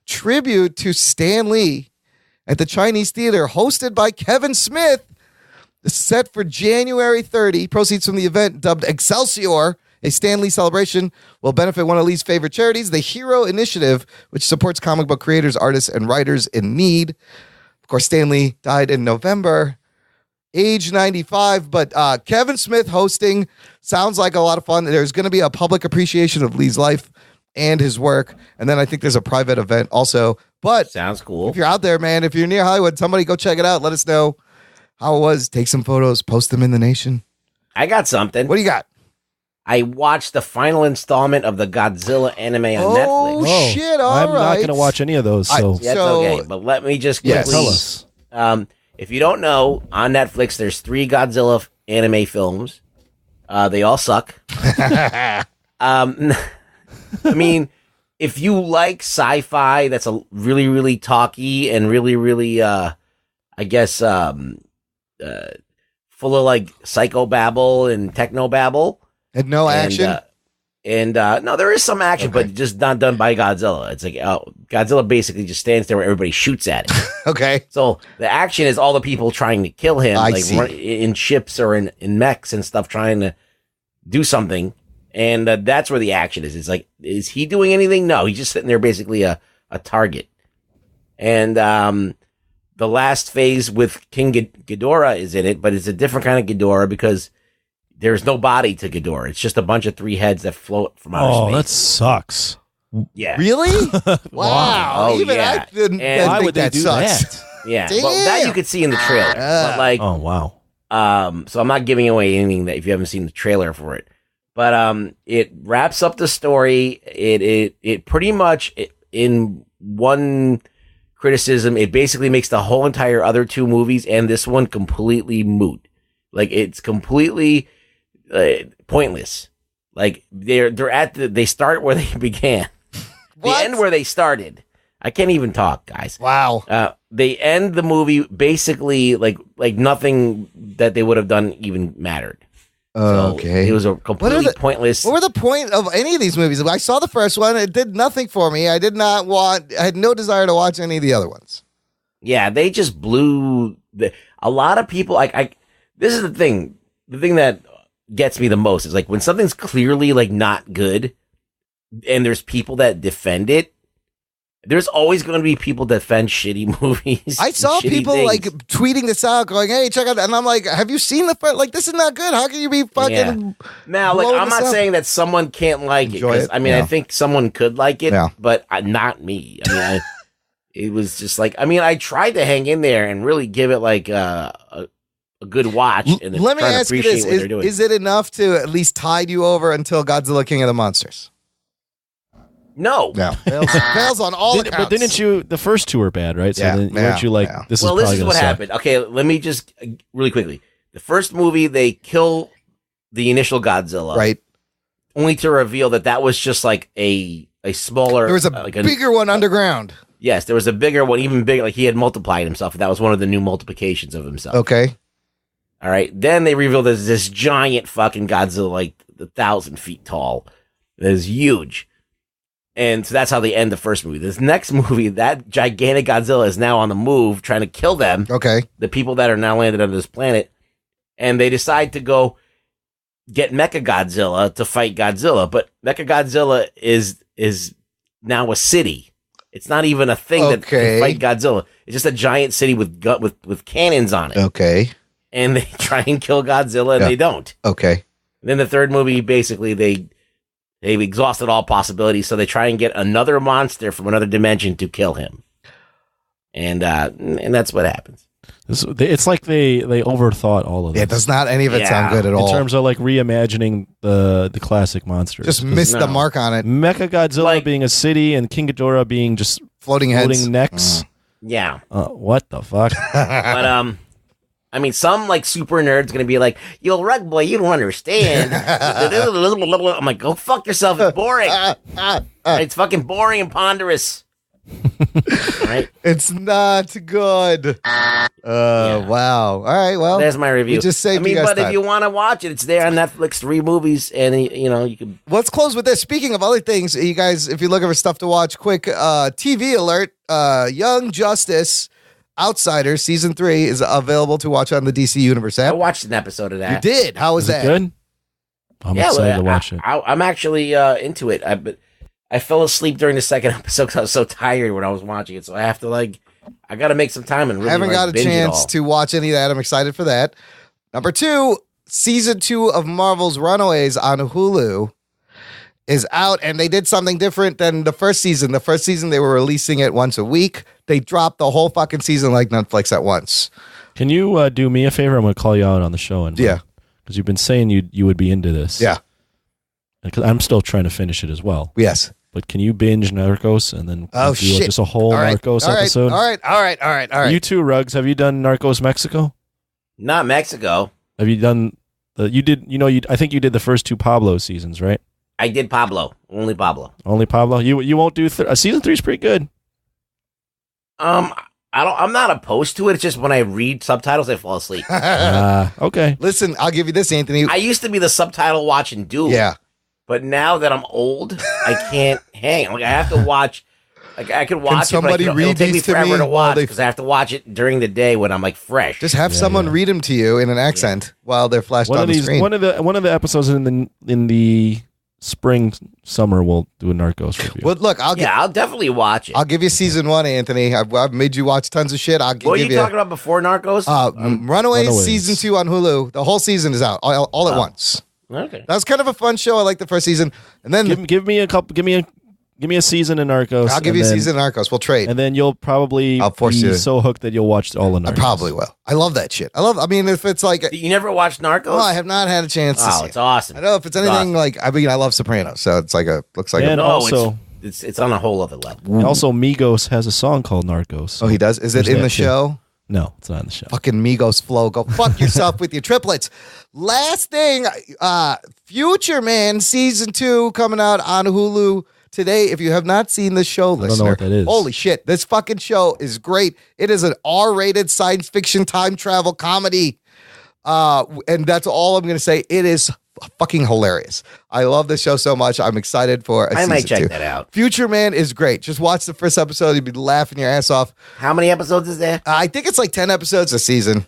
tribute to Stan Lee at the Chinese Theater, hosted by Kevin Smith. This is set for January 30. Proceeds from the event, dubbed Excelsior, a Stan Lee celebration, will benefit one of Lee's favorite charities, the Hero Initiative, which supports comic book creators, artists, and writers in need. Of course, Stan Lee died in November, age 95, but Kevin Smith hosting sounds like a lot of fun. There's going to be a public appreciation of Lee's life and his work, and then I think there's a private event also. But Sounds cool. if you're out there, man, if you're near Hollywood, somebody go check it out. Let us know how it was. Take some photos, post them in the nation. I got something. What do you got? I watched the final installment of the Godzilla anime on Oh, Netflix. shit, all I'm not right. going to watch any of those. So That's So- okay, but let me just Yes. quickly tell us. If you don't know, on Netflix there's 3 Godzilla anime films. They all suck. I mean, if you like sci-fi that's a really, really talky and really, really, I guess, full of like psychobabble and technobabble. And no action. No, there is some action, Okay. but just not done by Godzilla. It's like Godzilla basically just stands there where everybody shoots at it. Okay. So the action is all the people trying to kill him, I like see. in ships or in mechs and stuff, trying to do something. And that's where the action is. It's like, is he doing anything? No, he's just sitting there basically a target. And the last phase with King Ghidorah is in it, but it's a different kind of Ghidorah because there's no body to Ghidorah. It's just a bunch of 3 heads that float from outer Oh, space. that sucks. Yeah. Really? Wow. Oh, Even yeah. I didn't And think Why would they that do sucks. that? Yeah, Damn. well, that you could see in the trailer. But like, Oh wow. so I'm not giving away anything that if you haven't seen the trailer for it. But it wraps up the story. It pretty much in one criticism, it basically makes the whole entire other two movies and this one completely moot. Like it's completely pointless. Like they start where they began. They end where they started. I can't even talk, guys. Wow. They end the movie basically like nothing that they would have done even mattered. Okay. So it was a completely pointless. What were the point of any of these movies? I saw the first one. It did nothing for me. I had no desire to watch any of the other ones. Yeah, they just blew a lot of people. This is the thing. The thing that gets me the most is like when something's clearly like not good and there's people that defend it. There's always going to be people that defend shitty movies. I saw people things. like tweeting this out, going, "Hey, check out!" And I'm like, "Have you seen the first? Like, this is not good. How can you be fucking?" Yeah. Now, like, I'm not saying that someone can't like Enjoy it. 'Cause, it? I mean, Yeah. I think someone could like it, Yeah. but not me. I mean, it was just like, I mean, I tried to hang in there and really give it like a good watch. And Let me try to ask you appreciate this: what they're doing. is it enough to at least tide you over until Godzilla King of the Monsters? No. No, fails on all accounts. But didn't you? The first two were bad, right? So Yeah, then weren't you like, yeah. this Well, is this probably is gonna what suck. happened. Okay, let me just really quickly. The first movie, they kill the initial Godzilla, right? Only to reveal that was just like a smaller. There was a like bigger one underground. Yes, there was a bigger one, even bigger. Like he had multiplied himself. That was one of the new multiplications of himself. Okay. All right. Then they revealed there's this giant fucking Godzilla, like 1,000 feet tall. That is huge. And so that's how they end the first movie. This next movie, that gigantic Godzilla is now on the move, trying to kill them. Okay. The people that are now landed on this planet. And they decide to go get Mechagodzilla to fight Godzilla. But Mechagodzilla is now a city. It's not even a thing that can fight Godzilla. It's just a giant city with cannons on it. Okay. And they try and kill Godzilla, and they don't. Okay. And then the third movie, basically, they've exhausted all possibilities, so they try and get another monster from another dimension to kill him. And that's what happens. It's like they overthought all of this. Yeah, does not any of it sound good at all. In terms of like reimagining the classic monsters. Just missed the mark on it. Mechagodzilla being a city and King Ghidorah being just floating necks. Yeah. What the fuck? But I mean, some like super nerds gonna be like, "Yo, rug boy, you don't understand." I'm like, "Go fuck yourself. It's boring. It's fucking boring and ponderous." Right? It's not good. Wow. All right. Well, there's my review. We just saved you guys but time. if you want to watch it, it's there on Netflix. 3 movies, and you can. Let's close with this. Speaking of other things, you guys, if you're looking for stuff to watch, quick TV alert: Young Justice Outsiders season 3 is available to watch on the DC Universe app. I watched an episode of that. You did. How was that? Good. I'm excited to watch it. I'm actually into it. But I fell asleep during the second episode because I was so tired when I was watching it. So I have to I got to make some time and really haven't got a binge it chance all. to watch any of that. I'm excited for that. Number 2, season 2 of Marvel's Runaways on Hulu is out, and they did something different than the first season. The first season, they were releasing it once a week. They dropped the whole fucking season like Netflix at once. Can you do me a favor? I'm going to call you out on the show. Yeah. Because you've been saying you would be into this. Yeah. Because I'm still trying to finish it as well. Yes. But can you binge Narcos and then do shit. just a whole Narcos episode? All right. You too, Ruggs. Have you done Narcos Mexico? Not Mexico. Have you done I think you did the first 2 Pablo seasons, right? I did Pablo. Only Pablo. Only Pablo. You won't do season 3 is pretty good. I'm not opposed to it. It's just when I read subtitles, I fall asleep. Okay. Listen, I'll give you this, Anthony. I used to be the subtitle watching dude. Yeah. But now that I'm old, I can't hang. Like I have to watch. Like I could watch somebody it, but read it'll take me these to forever me to while watch they- because I have to watch it during the day when I'm like fresh. Just have someone read them to you in an accent while they're flashed on the screen. One of the episodes in the spring summer we'll do a Narcos review. Well, look, I'll definitely watch it. I'll give you season 1, Anthony. I've made you watch tons of shit. What were you talking about before Narcos? Runaways season 2 on Hulu. The whole season is out all at once. Okay. That was kind of a fun show. I liked the first season, and then give me Give me a season in Narcos. I'll give you a season in Narcos. We'll trade. And then you'll probably I'll force you be to- so hooked that you'll watch all the Narcos. I probably will. I love that shit. I mean, if it's like, You never watched Narcos? no, I have not had a chance to Oh, see it's it. awesome. I know if it's anything like, I mean, I love Sopranos, so it's like looks like And a, No, also, it's on a whole other level. also Migos has a song called Narcos. oh, he does? Is it There's in that the too. show? No, it's not in the show. Fucking Migos flow. Go fuck yourself with your triplets. Last thing, Future Man season 2 coming out on Hulu today. If you have not seen the show, don't know listener, what that is. holy shit, this fucking show is great. It is an R-rated science fiction time travel comedy. And that's all I'm going to say. It is fucking hilarious. I love this show so much. I'm excited for I might season check 2. that out. Future Man is great. Just watch the first episode. You'd be laughing your ass off. How many episodes is there? I think it's like 10 episodes a season.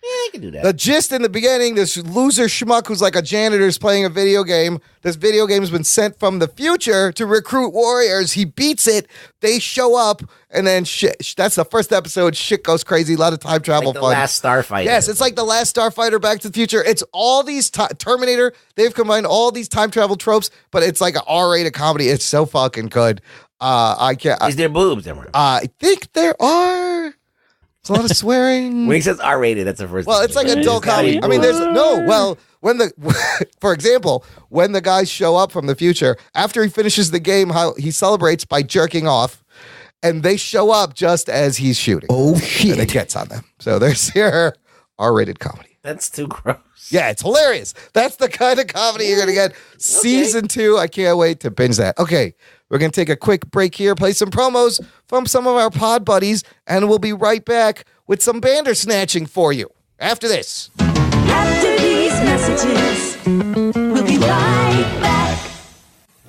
Yeah, I can do that. The gist in the beginning, this loser schmuck who's like a janitor is playing a video game. This video game's been sent from the future to recruit warriors. He beats it. They show up, and then shit. That's the first episode. Shit goes crazy. A lot of time travel Like the fun. last Starfighter. Yes, it's like the last Starfighter, Back to the Future. It's all these Terminator. They've combined all these time travel tropes, but it's like an R-rated comedy. It's so fucking good. I can't. Is there boobs? I think there are. It's a lot of swearing. When he says R-rated, that's the first. Well, it's like thing. adult It's comedy. gotta I be mean, there's boobs. no. Well, when for example, when the guys show up from the future after he finishes the game, how he celebrates by jerking off, and they show up just as he's shooting. Oh, And shit. it gets on them. So there's your R-rated comedy. That's too gross. Yeah, it's hilarious. That's the kind of comedy you're gonna get. Season 2. I can't wait to binge that. Okay, we're gonna take a quick break here, play some promos from some of our pod buddies, and we'll be right back with some Bandersnatching for you after this. After these messages, we'll be right back.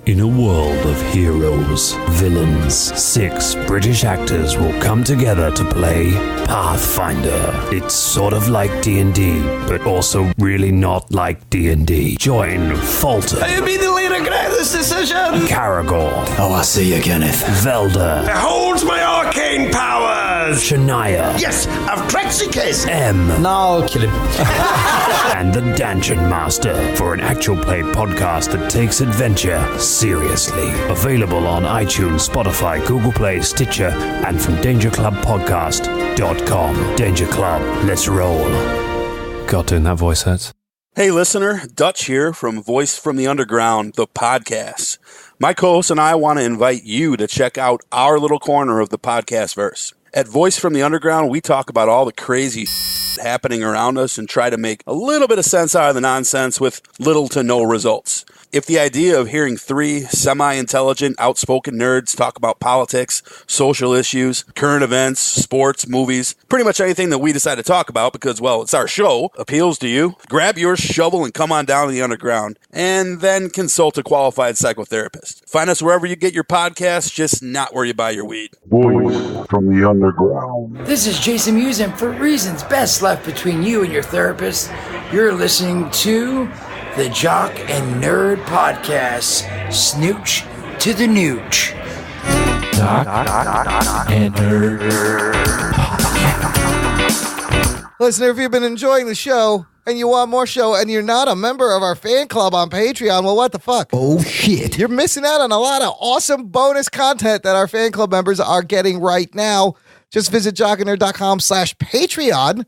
In a world of heroes, villains, 6 British actors will come together to play Pathfinder. It's sort of like D&D, but also really not like D&D. Join Falter. I immediately regret this decision. Caragor. Oh, I see you, Kenneth. Velda. Behold my arcane powers. Shania. Yes, of Drexicus. M. No, I'll kill him. And the Dungeon Master for an actual play podcast that takes adventure seriously. Available on iTunes, Spotify, Google Play, Stitcher, and from DangerClubPodcast.com. Danger Club, let's roll. God, doing that voice hurts. Hey, listener, Dutch here from Voice from the Underground, the podcast. My co-host and I want to invite you to check out our little corner of the podcast verse. At Voice from the Underground, we talk about all the crazy happening around us and try to make a little bit of sense out of the nonsense with little to no results. If the idea of hearing 3 semi-intelligent, outspoken nerds talk about politics, social issues, current events, sports, movies, pretty much anything that we decide to talk about because, well, it's our show, appeals to you, grab your shovel and come on down to the underground, and then consult a qualified psychotherapist. Find us wherever you get your podcasts, just not where you buy your weed. Voice from the underground. This is Jason Mewes, and for reasons best left between you and your therapist, you're listening to the Jock and Nerd Podcast, Snooch to the Nooch. And Listener, if you've been enjoying the show and you want more show and you're not a member of our fan club on Patreon, well, what the fuck? Oh, shit. You're missing out on a lot of awesome bonus content that our fan club members are getting right now. Just visit jockandnerd.com/Patreon.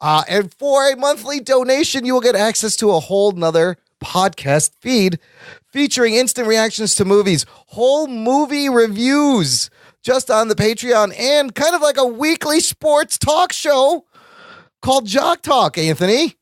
And for a monthly donation, you will get access to a whole nother podcast feed featuring instant reactions to movies, whole movie reviews just on the Patreon, and kind of like a weekly sports talk show called Jock Talk, Anthony.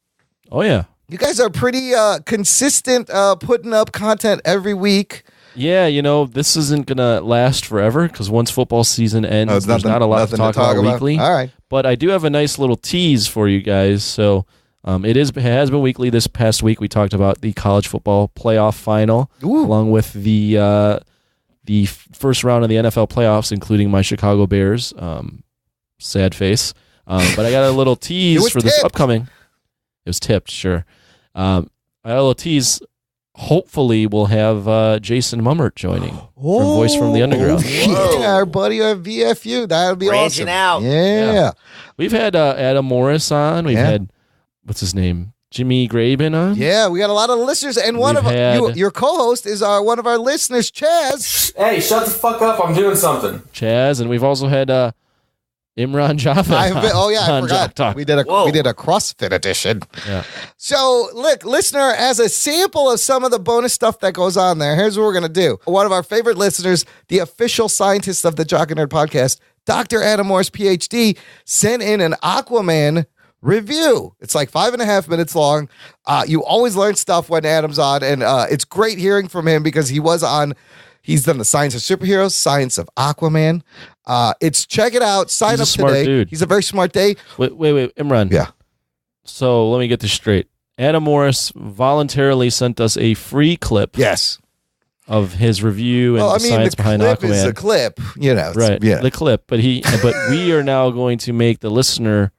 oh yeah. You guys are pretty consistent putting up content every week. Yeah, you know, this isn't going to last forever because once football season ends, Oh, it's there's nothing- not a lot to nothing talk about weekly. All right. But I do have a nice little tease for you guys. So it has been weekly. This past week, we talked about the college football playoff final, along with the first round of the NFL playoffs, including my Chicago Bears. Sad face. But I got a little tease for this tipped. upcoming. It was tipped, sure. I got a little tease. Hopefully, we'll have Jason Mummert joining from Voice from the Underground. Yeah, our buddy at VFU. That would be Branching awesome. out. Yeah. We've had Adam Morris on. We've Yeah. had, what's his name? Jimmy Graben on. Yeah, we got a lot of listeners, and one We've of had- your co-host is one of our listeners, Chaz. Hey, shut the fuck up. I'm doing something. Chaz, and we've also had Imran Jaffa. I on forgot. Jock Talk. We did a CrossFit edition. Yeah. So, look, listener, as a sample of some of the bonus stuff that goes on there, here's what we're going to do. One of our favorite listeners, the official scientist of the Jock and Nerd podcast, Dr. Adam Morris, PhD, sent in an Aquaman review. It's like 5.5 minutes long. You always learn stuff when Adam's on, and it's great hearing from him because he's done the Science of Superheroes, Science of Aquaman. Check it out. Sign He's a up smart today. dude. He's a very smart day. Wait, Imran. Yeah. So let me get this straight. Adam Morris voluntarily sent us a free clip. Yes. Of his review and the science behind clip Aquaman. is a clip, right? Yeah. The clip, but we are now going to make the listener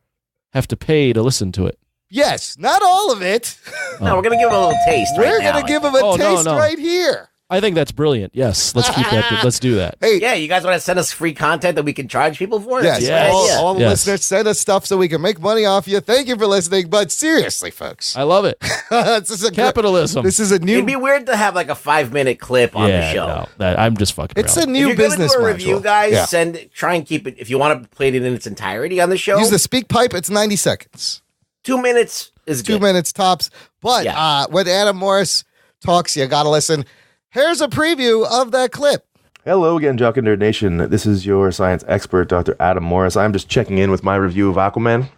have to pay to listen to it. Yes, not all of it. No, we're gonna give him a little taste. We're gonna give him a taste right here. I think that's brilliant. Yes, let's keep that. Let's do that. Hey, yeah, you guys want to send us free content that we can charge people for? Yes, all the Yes. listeners send us stuff so we can make money off you. Thank you for listening. But seriously, folks, I love it. this is Capitalism. This is a new. It'd be weird to have like a 5-minute clip on the show. No, I'm just fucking. It's around. a new if you're business gonna do a module. review, guys. Yeah. Try and keep it. If you want to play it in its entirety on the show, Use the speak pipe. It's 90 seconds. 2 minutes is 2 good. minutes tops. But when Adam Morris talks, you gotta listen. Here's a preview of that clip. Hello again, Jock and Nerd Nation. This is your science expert, Dr. Adam Morris. I'm just checking in with my review of Aquaman.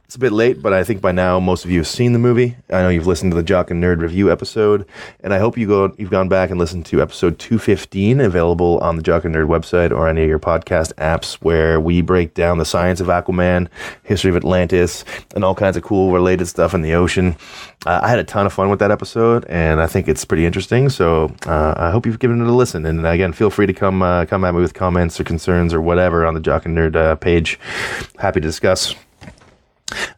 It's a bit late, but I think by now most of you have seen the movie. I know you've listened to the Jock and Nerd review episode, and I hope you've gone back and listened to episode 215, available on the Jock and Nerd website or any of your podcast apps, where we break down the science of Aquaman, history of Atlantis, and all kinds of cool related stuff in the ocean. I had a ton of fun with that episode, and I think it's pretty interesting, so I hope you've given it a listen. And again, feel free to come at me with comments or concerns or whatever on the Jock and Nerd page. Happy to discuss.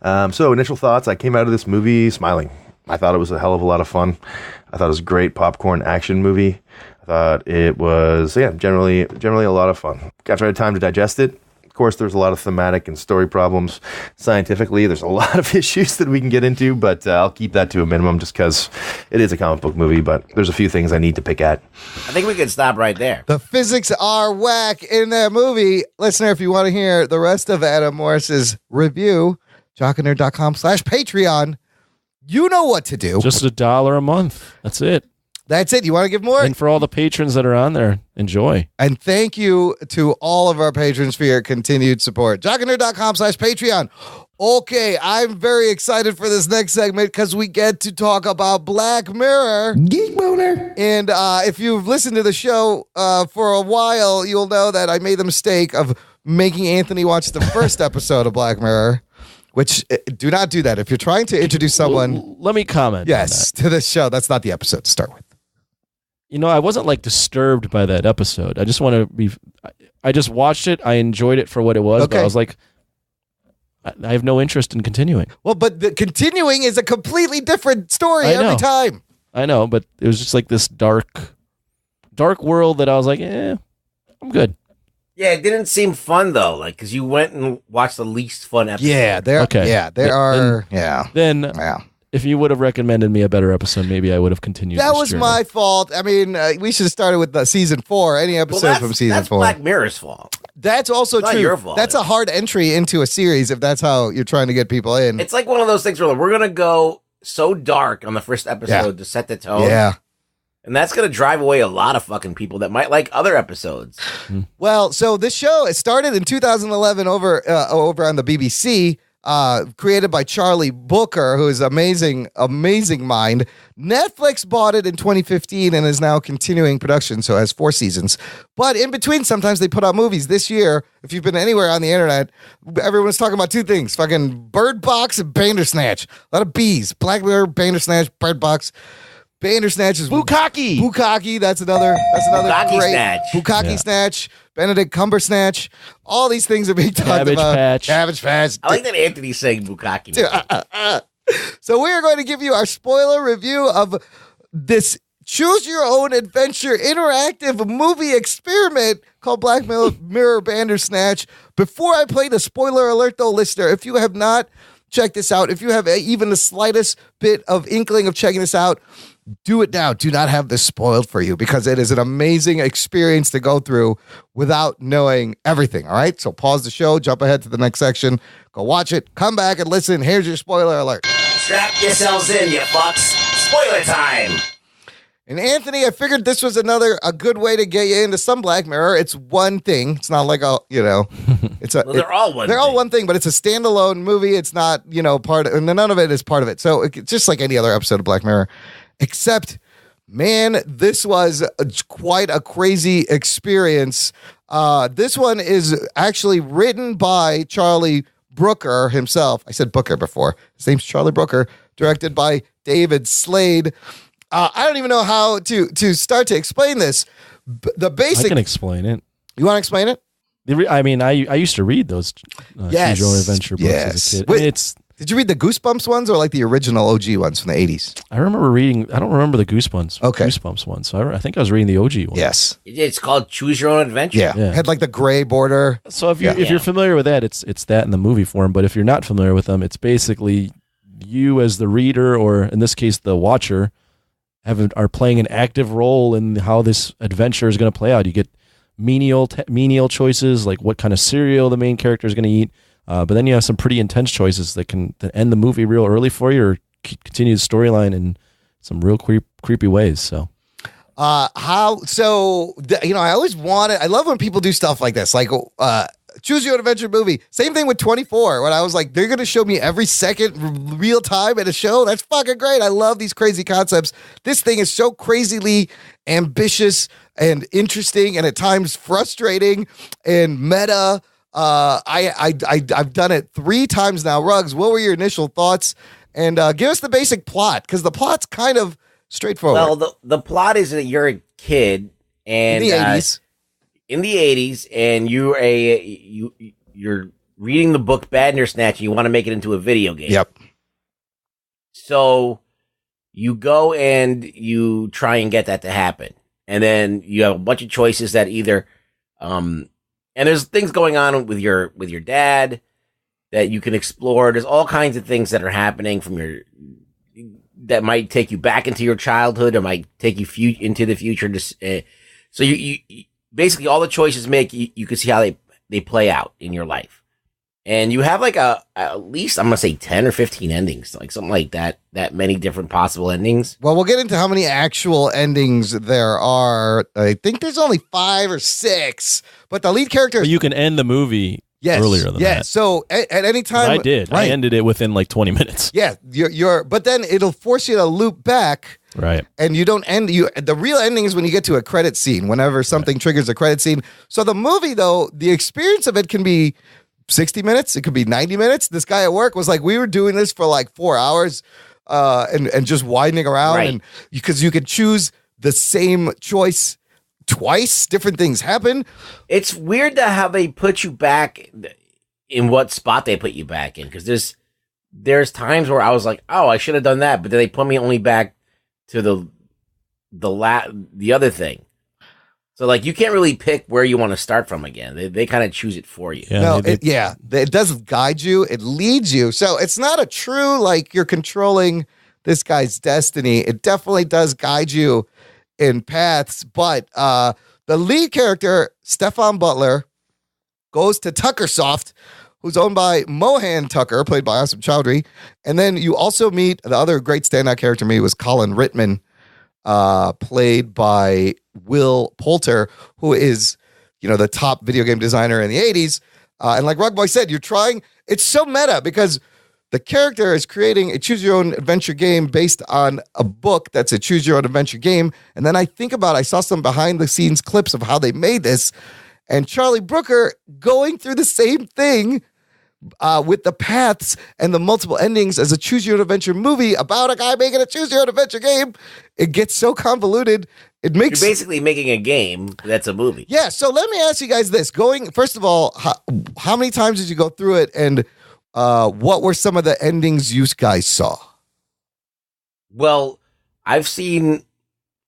So initial thoughts, I came out of this movie smiling. I thought it was a hell of a lot of fun. I thought it was a great popcorn action movie. I thought it was, generally a lot of fun. After I had time to digest it, of course, there's a lot of thematic and story problems. Scientifically, there's a lot of issues that we can get into, but I'll keep that to a minimum just because it is a comic book movie, but there's a few things I need to pick at. I think we could stop right there. The physics are whack in that movie. Listener, if you want to hear the rest of Adam Morris's review, jockandnerd.com/Patreon. You know what to do. Just $1 a month. That's it. That's it. You want to give more? And for all the patrons that are on there, enjoy. And thank you to all of our patrons for your continued support. jockandnerd.com/Patreon. Okay, I'm very excited for this next segment because we get to talk about Black Mirror. Geek boner. And if you've listened to the show for a while, you'll know that I made the mistake of making Anthony watch the first episode of Black Mirror. Which, do not do that. If you're trying to introduce someone... Let me comment. Yes, to this show. That's not the episode to start with. You know, I wasn't like disturbed by that episode. I just want to be... I just watched it. I enjoyed it for what it was. Okay. But I was like, I have no interest in continuing. Well, but the continuing is a completely different story every time. I know, but it was just like this dark world that I was like, I'm good. Yeah, it didn't seem fun though, like because you went and watched the least fun episode. Yeah, there are. Then if you would have recommended me a better episode, maybe I would have continued. That this was journey. my fault. I mean, we should have started with the season 4. Any episode from season 4. Black Mirror's fault. That's also It's not true. your fault. That's a hard entry into a series if that's how you're trying to get people in. It's like one of those things where we're gonna go so dark on the first episode to set the tone. Yeah. And that's going to drive away a lot of fucking people that might like other episodes. Well, so this show, it started in 2011 over on the BBC, created by Charlie Booker, who is amazing mind. Netflix bought it in 2015 and is now continuing production, so it has 4 seasons. But in between, sometimes they put out movies. This year, if you've been anywhere on the internet, everyone's talking about 2 things, fucking Bird Box and Bandersnatch. A lot of B's. Black Mirror, Bandersnatch, Bird Box. Bandersnatch is Bukkake. That's another Bukkake great Snatch. Bukkake Snatch. Benedict Cumbersnatch. All these things are being talked about. Cabbage Patch. I like that Anthony's saying Bukkake. So we are going to give you our spoiler review of this choose your own adventure interactive movie experiment called Black Mirror Bandersnatch. Before I play the spoiler alert, though, listener, if you have not check this out. If you have even the slightest bit of inkling of checking this out, do it now. Do not have this spoiled for you because it is an amazing experience to go through without knowing everything. All right. So pause the show, jump ahead to the next section, go watch it, come back and listen. Here's your spoiler alert. Strap yourselves in, you fucks. Spoiler time. And Anthony, I figured this was a good way to get you into some Black Mirror. It's one thing. It's not like it's a. Well, they're all one. They're all one thing, but it's a standalone movie. It's not part of, and none of it is part of it. So it's just like any other episode of Black Mirror, except, man, this was quite a crazy experience. This one is actually written by Charlie Brooker himself. I said Booker before. His name's Charlie Brooker. Directed by David Slade. I don't even know how to start to explain this. The basic. I can explain it. You want to explain it? I used to read those Choose Your Own Adventure books as a kid. Wait, did you read the Goosebumps ones or like the original OG ones from the 80s? I remember reading. I don't remember the Goosebumps. Okay. Goosebumps ones. So I think I was reading the OG one. Yes. It's called Choose Your Own Adventure. Yeah. Had like the gray border. So if you're familiar with that, it's that in the movie form. But if you're not familiar with them, it's basically you as the reader, or in this case, the watcher, are playing an active role in how this adventure is going to play out. You get menial choices, like what kind of cereal the main character is going to eat. But then you have some pretty intense choices that can end the movie real early for you, or continue the storyline in some real creepy ways. So, I always I love when people do stuff like this, like Choose Your Own Adventure movie. Same thing with 24, when I was like, they're going to show me every second real time in a show. That's fucking great. I love these crazy concepts. This thing is so crazily ambitious and interesting and at times frustrating and meta. I've done it 3 times now. Ruggs, what were your initial thoughts? And give us the basic plot, because the plot's kind of straightforward. Well, the plot is that you're a kid and in the 80s. In the 80s, and you're reading the book Bandersnatch, and you want to make it into a video game. Yep. So you go and you try and get that to happen, and then you have a bunch of choices that either, and there's things going on with your dad that you can explore. There's all kinds of things that are happening that might take you back into your childhood, or might take you into the future. So you basically, all the choices you can see how they play out in your life. And you have like at least, I'm going to say 10 or 15 endings, like something like that many different possible endings. Well, we'll get into how many actual endings there are. I think there's only 5 or 6, but the lead character. But you can end the movie earlier than that. Yeah. So at any time. I did. Right. I ended it within like 20 minutes. Yeah. But then it'll force you to loop back. Right. And you don't end. The real ending is when you get to a credit scene, whenever something triggers a credit scene. So the movie, though, the experience of it can be 60 minutes. It could be 90 minutes. This guy at work was like, we were doing this for like 4 hours and just winding around. Right. And because you could choose the same choice twice, different things happen. It's weird to how they put you back in what spot they put you back in. Because there's times where I was like, oh, I should have done that. But then they put me only back to the other thing. So like you can't really pick where you want to start from again. They kind of choose it for you. Yeah, it doesn't guide you, it leads you. So it's not a true like you're controlling this guy's destiny. It definitely does guide you in paths, but the lead character, Stefan Butler, goes to Tuckersoft, who's owned by Mohan Tucker, played by Asim Chowdhury. And then you also meet the other great standout character to me was Colin Rittman, played by Will Poulter, who is, the top video game designer in the 80s. And like Rugboy said, it's so meta because the character is creating a choose your own adventure game based on a book that's a choose your own adventure game. And then I saw some behind the scenes clips of how they made this, and Charlie Brooker going through the same thing with the paths and the multiple endings as a choose your own adventure movie about a guy making a choose your own adventure game. It gets so convoluted. You're basically making a game that's a movie. Yeah. So let me ask you guys this: first of all, how many times did you go through it, and what were some of the endings you guys saw? Well, I've seen,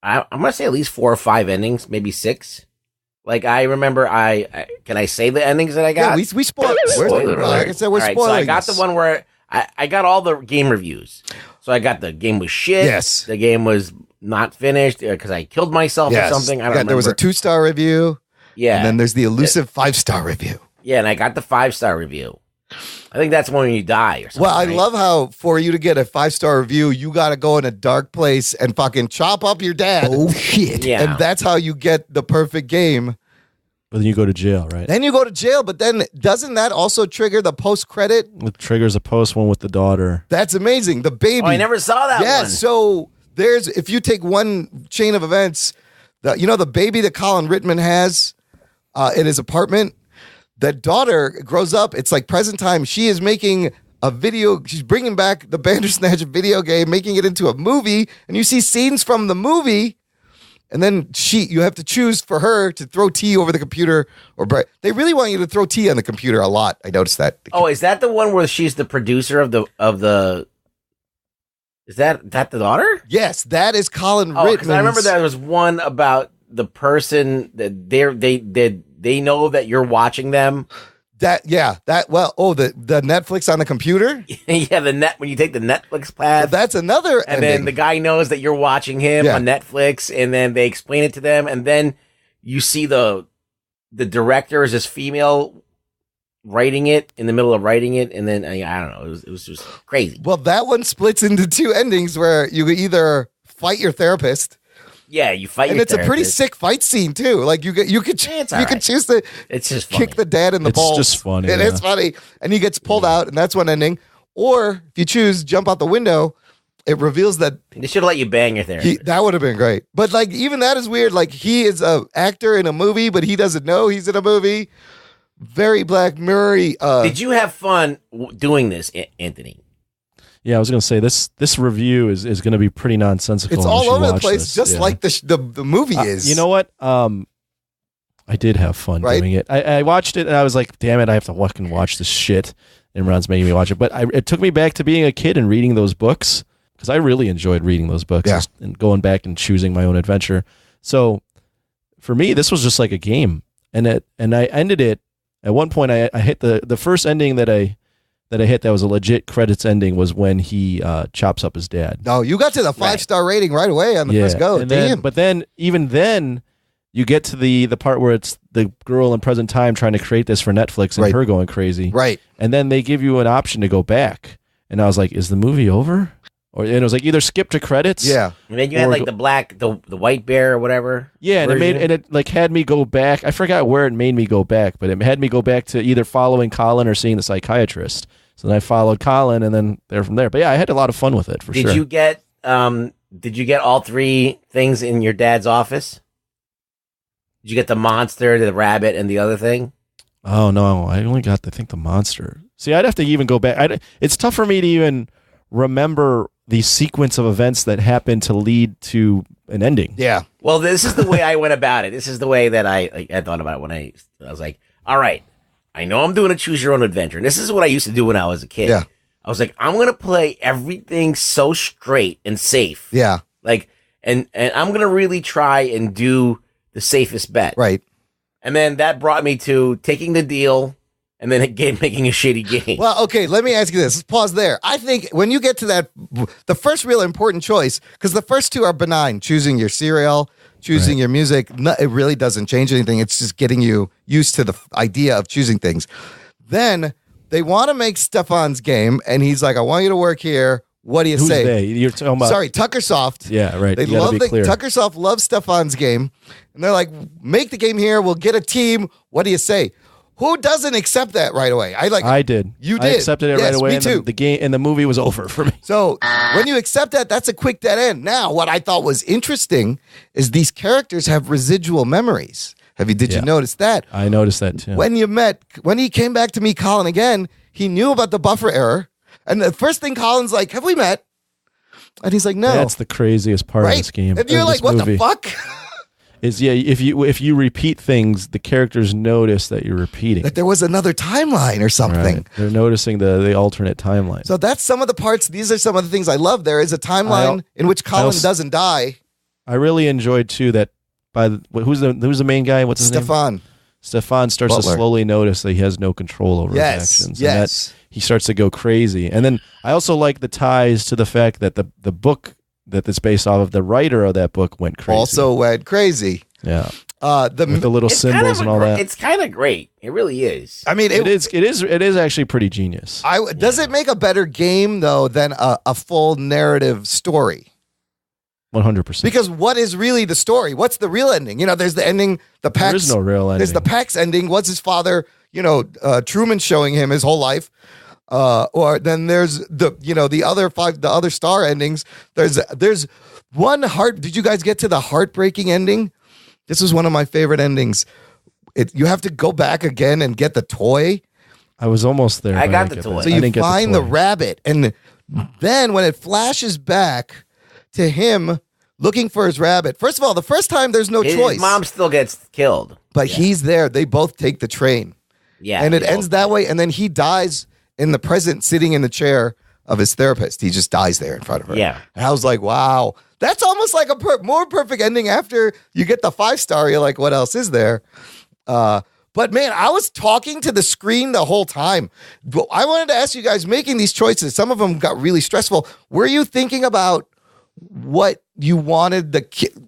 I'm going to say at least 4 or 5 endings, maybe 6. Like, I remember, can I say the endings that I got? Yeah, we spoiled. Like I said, we're spoiling. So I got the one where I got all the game reviews. So I got the game was shit. Yes. The game was not finished because I killed myself or something. I don't remember. There was a 2-star review. Yeah. And then there's the elusive 5-star review. Yeah, and I got the 5-star review. I think that's when you die or something. Well, I right? love how for you to get a 5-star review, you got to go in a dark place and fucking chop up your dad. Oh, shit. Yeah. And that's how you get the perfect game. But then you go to jail, right? Then you go to jail, but then doesn't that also trigger the post-credit? It triggers a post one with the daughter. That's amazing. The baby. Oh, I never saw that yeah, one. so there's, if you take one chain of events, the baby that Colin Rittman has in his apartment, that daughter grows up, it's like present time. She is making a video. She's bringing back the Bandersnatch video game, making it into a movie. And you see scenes from the movie. And then you have to choose for her to throw tea over the computer or they really want you to throw tea on the computer a lot. I noticed that. Oh, is that the one where she's the producer of the is that the daughter? Yes, that is Colin Oh, Rittman. because I remember there was one about the person that they know that you're watching them. The Netflix on the computer? Yeah, when you take the Netflix path. That's another And ending. then the guy knows that you're watching him on Netflix, and then they explain it to them, and then you see the director is this female writing it in the middle of writing it, and then I don't know, it was just crazy. Well, that one splits into two endings where you either fight your therapist. Yeah, you fight, and your it's a pretty therapist. sick fight scene too. Like you could choose to it's just kick the dad in the balls. It's just funny. It is funny, and he gets pulled out, and that's one ending. Or if you choose jump out the window, it reveals that they should have let you bang your therapist. that would have been great. But like even that is weird. Like he is an actor in a movie, but he doesn't know he's in a movie. Very Black Mirror. Did you have fun doing this, Anthony? Yeah, I was going to say this review is going to be pretty nonsensical. It's unless all you over the watch place, this. just Yeah. like the movie is. You know what? I did have fun doing it. I watched it and I was like, damn it, I have to fucking watch this shit. Imran's making me watch it. But it took me back to being a kid and reading those books because I really enjoyed reading those books and going back and choosing my own adventure. So for me, this was just like a game. And I ended it. At one point, I hit the first ending that I hit that was a legit credits ending was when he chops up his dad. No, you got to the 5-star rating right away on the first go. And then, but then even then, you get to the part where it's the girl in present time trying to create this for Netflix and her going crazy. Right. And then they give you an option to go back. And I was like, is the movie over? And it was like either skip to credits. Yeah. And then you had like the white bear or whatever. Yeah, and it like had me go back. I forgot where it made me go back, but it had me go back to either following Colin or seeing the psychiatrist. So then I followed Colin, and then there from there. But yeah, I had a lot of fun with it for sure. Did you get all three things in your dad's office? Did you get the monster, the rabbit, and the other thing? Oh no, I only got the monster. See, I'd have to even go back. It's tough for me to even remember the sequence of events that happened to lead to an ending. Yeah. Well, this is the way I went about it. This is the way that I thought about it when I was like, all right, I know I'm doing a choose your own adventure. And this is what I used to do when I was a kid. Yeah. I was like, I'm going to play everything so straight and safe. Yeah. Like, and I'm going to really try and do the safest bet. Right. And then that brought me to taking the deal and then making a shitty game. Well, okay, let me ask you this. Let's pause there. I think when you get to that, the first real important choice, because the first two are benign, choosing your cereal, choosing your music, it really doesn't change anything. It's just getting you used to the idea of choosing things. Then they want to make Stefan's game, and he's like, I want you to work here. What do you Who's say? they? You're talking about... Sorry, Tuckersoft. Yeah, right. They You gotta love be clear. Tuckersoft loves Stefan's game, and they're like, make the game here. We'll get a team. What do you say? Who doesn't accept that right away? I did. You I did. accepted it Yes, right away. me and too. The game and the movie was over for me. So when you accept that, that's a quick dead end. Now, what I thought was interesting is these characters have residual memories. Did you notice that? I noticed that too. When he came back to meet Colin again, he knew about the buffer error. And the first thing Colin's like, have we met? And he's like, no. That's the craziest part of this game. And you're of like, this what movie. the fuck? If you repeat things, the characters notice that you're repeating. That there was another timeline or something. Right. They're noticing the alternate timeline. So that's some of the parts. These are some of the things I love. There is a timeline in which Colin doesn't die. I really enjoyed too that who's the main guy? What's his name? Stefan. Stefan starts to Butler. slowly notice that he has no control over his actions. And that he starts to go crazy. And then I also like the ties to the fact that the book that it's based off of, the writer of that book went crazy. Also went crazy. Yeah. With the little symbols and all that. It's kind of great. It really is. I mean, It is actually pretty genius. Does it make a better game though than a full narrative story? 100%. Because what is really the story? What's the real ending? There's the ending, the PAX. There is no real ending. There's the PAX ending. What's his father, Truman showing him his whole life. Or then there's the other star endings. There's one did you guys get to the heartbreaking ending? This is one of my favorite endings. You have to go back again and get the toy. I was almost there. I got the toy. So you find the rabbit, and then when it flashes back to him looking for his rabbit. First of all, the first time there's no choice. His mom still gets killed. But he's there. They both take the train. Yeah. And it ends that way. And then he dies in the present, sitting in the chair of his therapist. He just dies there in front of her. Yeah. And I was like, wow, that's almost like a more perfect ending after you get the 5-star. You're like, what else is there? But man, I was talking to the screen the whole time. I wanted to ask you guys, making these choices, some of them got really stressful. Were you thinking about what you wanted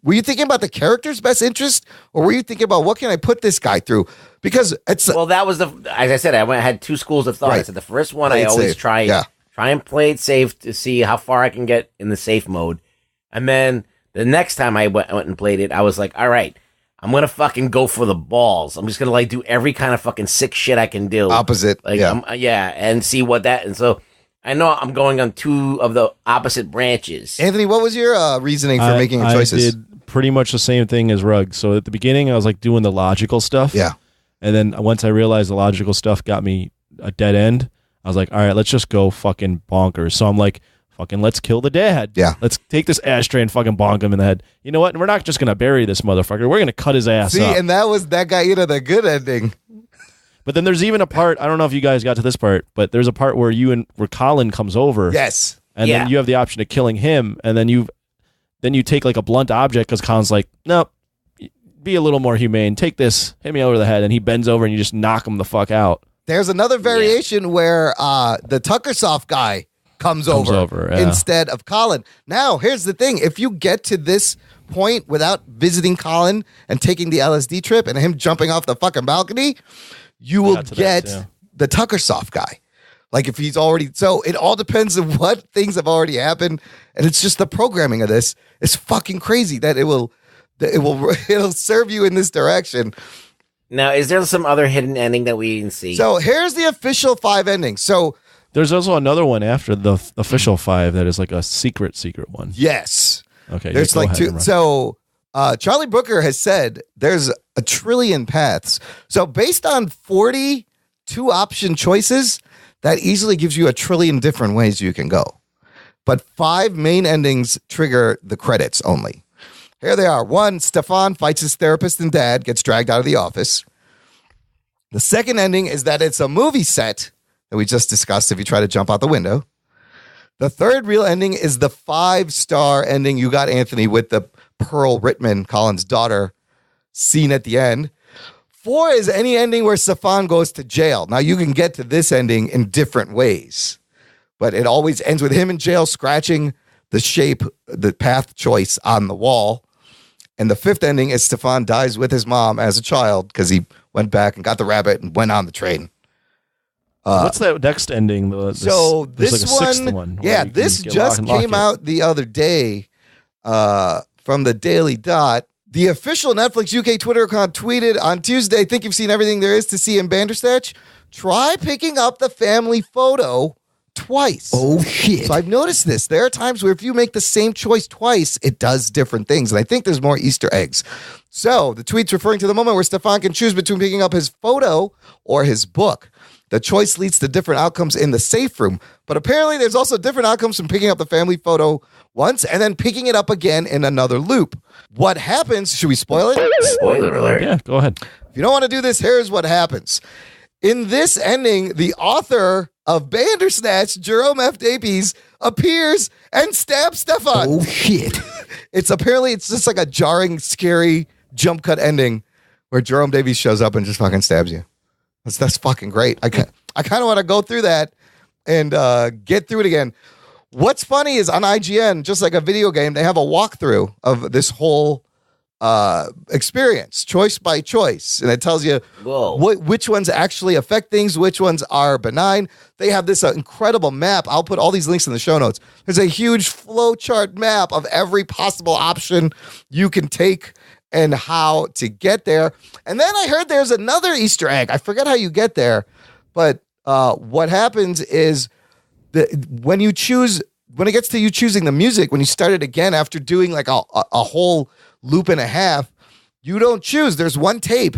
were you thinking about the character's best interest, or were you thinking about what can I put this guy through? Because that was as I said, I had two schools of thought. Right. I said the first one I always try and play it safe to see how far I can get in the safe mode, and then the next time I went and played it, I was like, all right, I'm gonna fucking go for the balls. I'm just gonna do every kind of fucking sick shit I can do. Opposite, and see what that. And so I know I'm going on two of the opposite branches. Anthony, what was your reasoning for making your choices? I did pretty much the same thing as Rugg. So at the beginning, I was doing the logical stuff. Yeah. And then once I realized the logical stuff got me a dead end, I was like, all right, let's just go fucking bonkers. So I'm like, fucking let's kill the dad. Yeah. Let's take this ashtray and fucking bonk him in the head. You know what? We're not just going to bury this motherfucker. We're going to cut his ass up. And that got you to the good ending. But then there's even a part, I don't know if you guys got to this part, but there's a part where where Colin comes over. Yes. And then you have the option of killing him, and then you take a blunt object because Colin's like, nope, be a little more humane. Take this, hit me over the head, and he bends over and you just knock him the fuck out. There's another variation where the Tuckersoft guy comes over instead of Colin. Now, here's the thing. If you get to this point without visiting Colin and taking the LSD trip and him jumping off the fucking balcony, you will get the Tuckersoft guy. Like if he's already, so it all depends on what things have already happened. And it's just the programming of this is fucking crazy that it'll serve you in this direction. Now, is there some other hidden ending that we didn't see? So here's the official 5 endings. So there's also another one after the official 5 that is like a secret one. Yes. Okay. There's like 2. So Charlie Brooker has said there's a trillion paths. So based on 42 option choices, that easily gives you a trillion different ways you can go. But 5 main endings trigger the credits only. Here they are. 1, Stefan fights his therapist and dad, gets dragged out of the office. The second ending is that it's a movie set that we just discussed if you try to jump out the window. The third real ending is the 5-star ending you got, Anthony, with the Pearl Rittman, Colin's daughter, scene at the end. 4 is any ending where Stefan goes to jail. Now, you can get to this ending in different ways, but it always ends with him in jail scratching the path choice on the wall. And the 5th ending is Stefan dies with his mom as a child because he went back and got the rabbit and went on the train. What's that next ending? This like a 6th one. Yeah, this just came out the other day from the Daily Dot. The official Netflix UK Twitter account tweeted on Tuesday, think you've seen everything there is to see in Bandersnatch? Try picking up the family photo twice. Oh, shit. So I've noticed this. There are times where if you make the same choice twice, it does different things. And I think there's more Easter eggs. So the tweet's referring to the moment where Stefan can choose between picking up his photo or his book. The choice leads to different outcomes in the safe room. But apparently there's also different outcomes from picking up the family photo once and then picking it up again in another loop. What happens? Should we spoil it? Spoiler alert. Yeah, go ahead. If you don't want to do this, here's what happens. In this ending, the author of Bandersnatch, Jerome F. Davies, appears and stabs Stefan. Oh, shit. It's just like a jarring, scary jump cut ending where Jerome Davies shows up and just fucking stabs you. That's fucking great. I kind of want to go through that and get through it again. What's funny is on IGN, just like a video game, they have a walkthrough of this whole experience, choice by choice, and it tells you which ones actually affect things, which ones are benign. They have this incredible map. I'll put all these links in the show notes. There's a huge flowchart map of every possible option you can take and how to get there. And then I heard there's another Easter egg. I forget how you get there, but what happens is when it gets to you choosing the music, when you start it again after doing like a whole loop and a half, you don't choose. There's one tape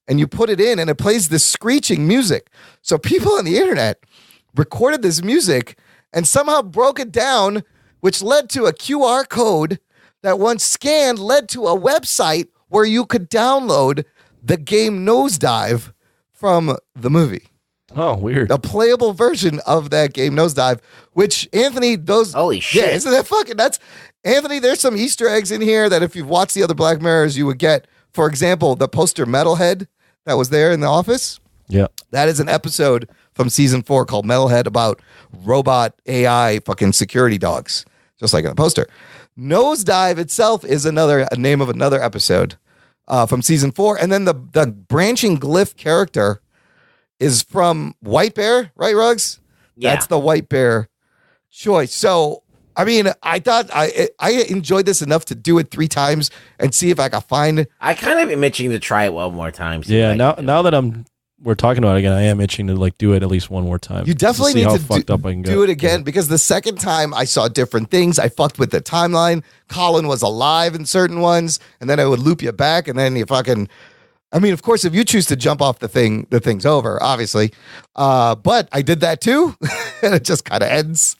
and you put it in and it plays this screeching music. So people on the internet recorded this music and somehow broke it down, which led to a QR code that once scanned led to a website where you could download the game Nosedive from the movie. Oh, weird. A playable version of that game Nosedive, which Anthony, holy shit. Yeah, isn't that fucking nuts? Anthony, there's some Easter eggs in here that if you've watched the other Black Mirrors, you would get. For example, the poster Metalhead that was there in the office. Yeah. That is an episode from season 4 called Metalhead about robot AI fucking security dogs, just like in the poster. Nosedive itself is a name of another episode from season 4. And then the branching glyph character is from White Bear, right, Ruggs? Yeah. That's the White Bear choice. So, I mean, I thought I enjoyed this enough to do it 3 times and see if I could find. I kind of am itching to try it one more time. Yeah, now that we're talking about it again, I am itching to like do it at least one more time. You definitely see need how to fucked up I can do it again because the second time I saw different things. I fucked with the timeline. Colin was alive in certain ones, and then I would loop you back, and then you fucking. I mean, of course, if you choose to jump off the thing's over, obviously. But I did that too, and it just kind of ends,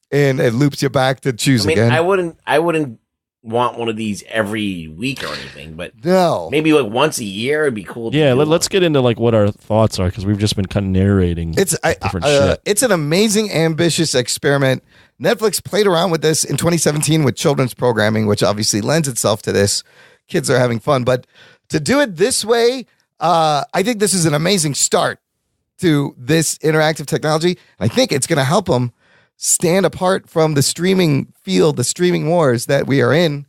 and it loops you back to choose again. I wouldn't want one of these every week or anything, but no, maybe like once a year it'd be cool. Yeah, let's get into like what our thoughts are because we've just been kind of narrating. Different shit. It's an amazing, ambitious experiment. Netflix played around with this in 2017 with children's programming, which obviously lends itself to this. Kids are having fun, but to do it this way, I think this is an amazing start to this interactive technology. I think it's going to help them stand apart from the streaming field, the streaming wars that we are in,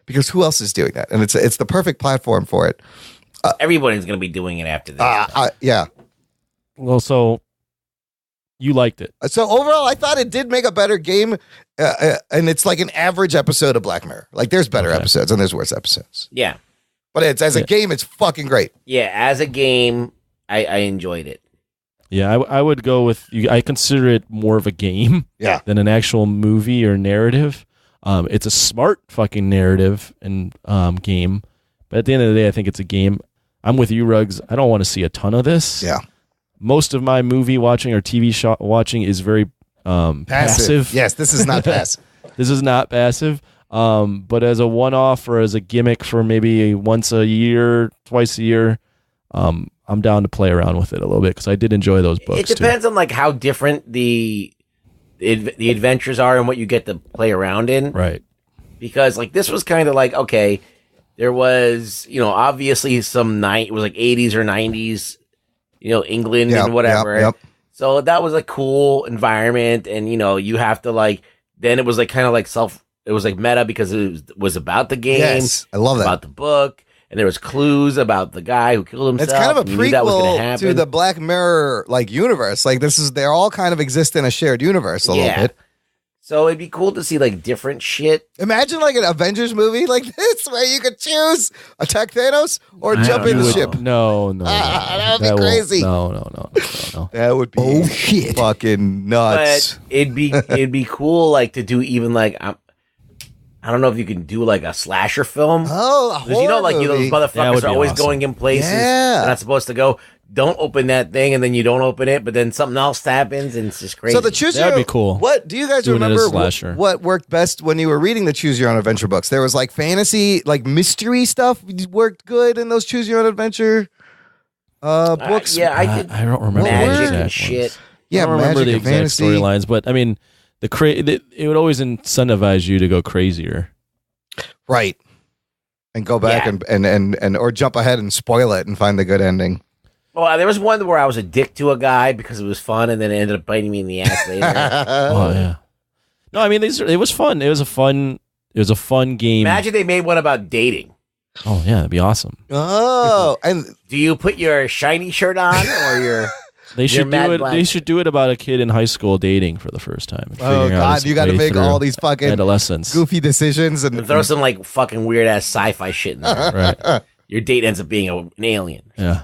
because who else is doing that? And it's the perfect platform for it. Everybody's going to be doing it after this. Yeah. Well, so you liked it. So overall, I thought it did make a better game, and it's like an average episode of Black Mirror. Like there's better episodes and there's worse episodes. Yeah. But as a game, it's fucking great. Yeah, as a game, I enjoyed it. Yeah, I would go with you. I consider it more of a game than an actual movie or narrative. It's a smart fucking narrative and game. But at the end of the day, I think it's a game. I'm with you, Ruggs. I don't want to see a ton of this. Yeah. Most of my movie watching or TV watching is very passive. Yes, this is not passive. This is not passive. But as a one-off or as a gimmick for maybe once a year, twice a year, I'm down to play around with it a little bit because I did enjoy those books. It depends on like how different the adventures are and what you get to play around in. Right. Because like this was kind of like, okay, there was, obviously some it was like 80s or 90s, England and whatever. Yep. So that was a cool environment. And, you have to like, then it was like kind of like it was like meta because it was about the game. Yes, I love that. About the book. And there was clues about the guy who killed himself. It's kind of a prequel to the Black Mirror universe. Like they're all kind of exist in a shared universe a little bit. So it'd be cool to see like different shit. Imagine like an Avengers movie like this where you could choose attack Thanos or jump in the ship. No. That would be crazy. No. That would be shit, fucking nuts. But it'd be cool like to do even like I don't know if you can do like a slasher film. Oh, a horror movie. Those motherfuckers are always going in places they're not supposed to go. Don't open that thing, and then you don't open it, but then something else happens, and it's just crazy. So that'd be cool. What do you guys remember? What worked best when you were reading the Choose Your Own Adventure books? There was like fantasy, like mystery stuff worked good in those Choose Your Own Adventure books. I did. I don't remember magic the and shit. Yeah, I don't remember the magic exact fantasy storylines, but I mean, it would always incentivize you to go crazier. Right. and go back and or jump ahead and spoil it and find the good ending. Well, there was one where I was a dick to a guy because it was fun, and then it ended up biting me in the ass later. Oh yeah. No, I mean it was fun. It was a fun game. Imagine they made one about dating. Oh yeah, that'd be awesome. Oh, and do you put your shiny shirt on or your? They should do it. They should do it about a kid in high school dating for the first time. Oh God, you got to make all these fucking adolescents goofy decisions and throw some like fucking weird ass sci-fi shit in there. Right. Your date ends up being an alien. Yeah.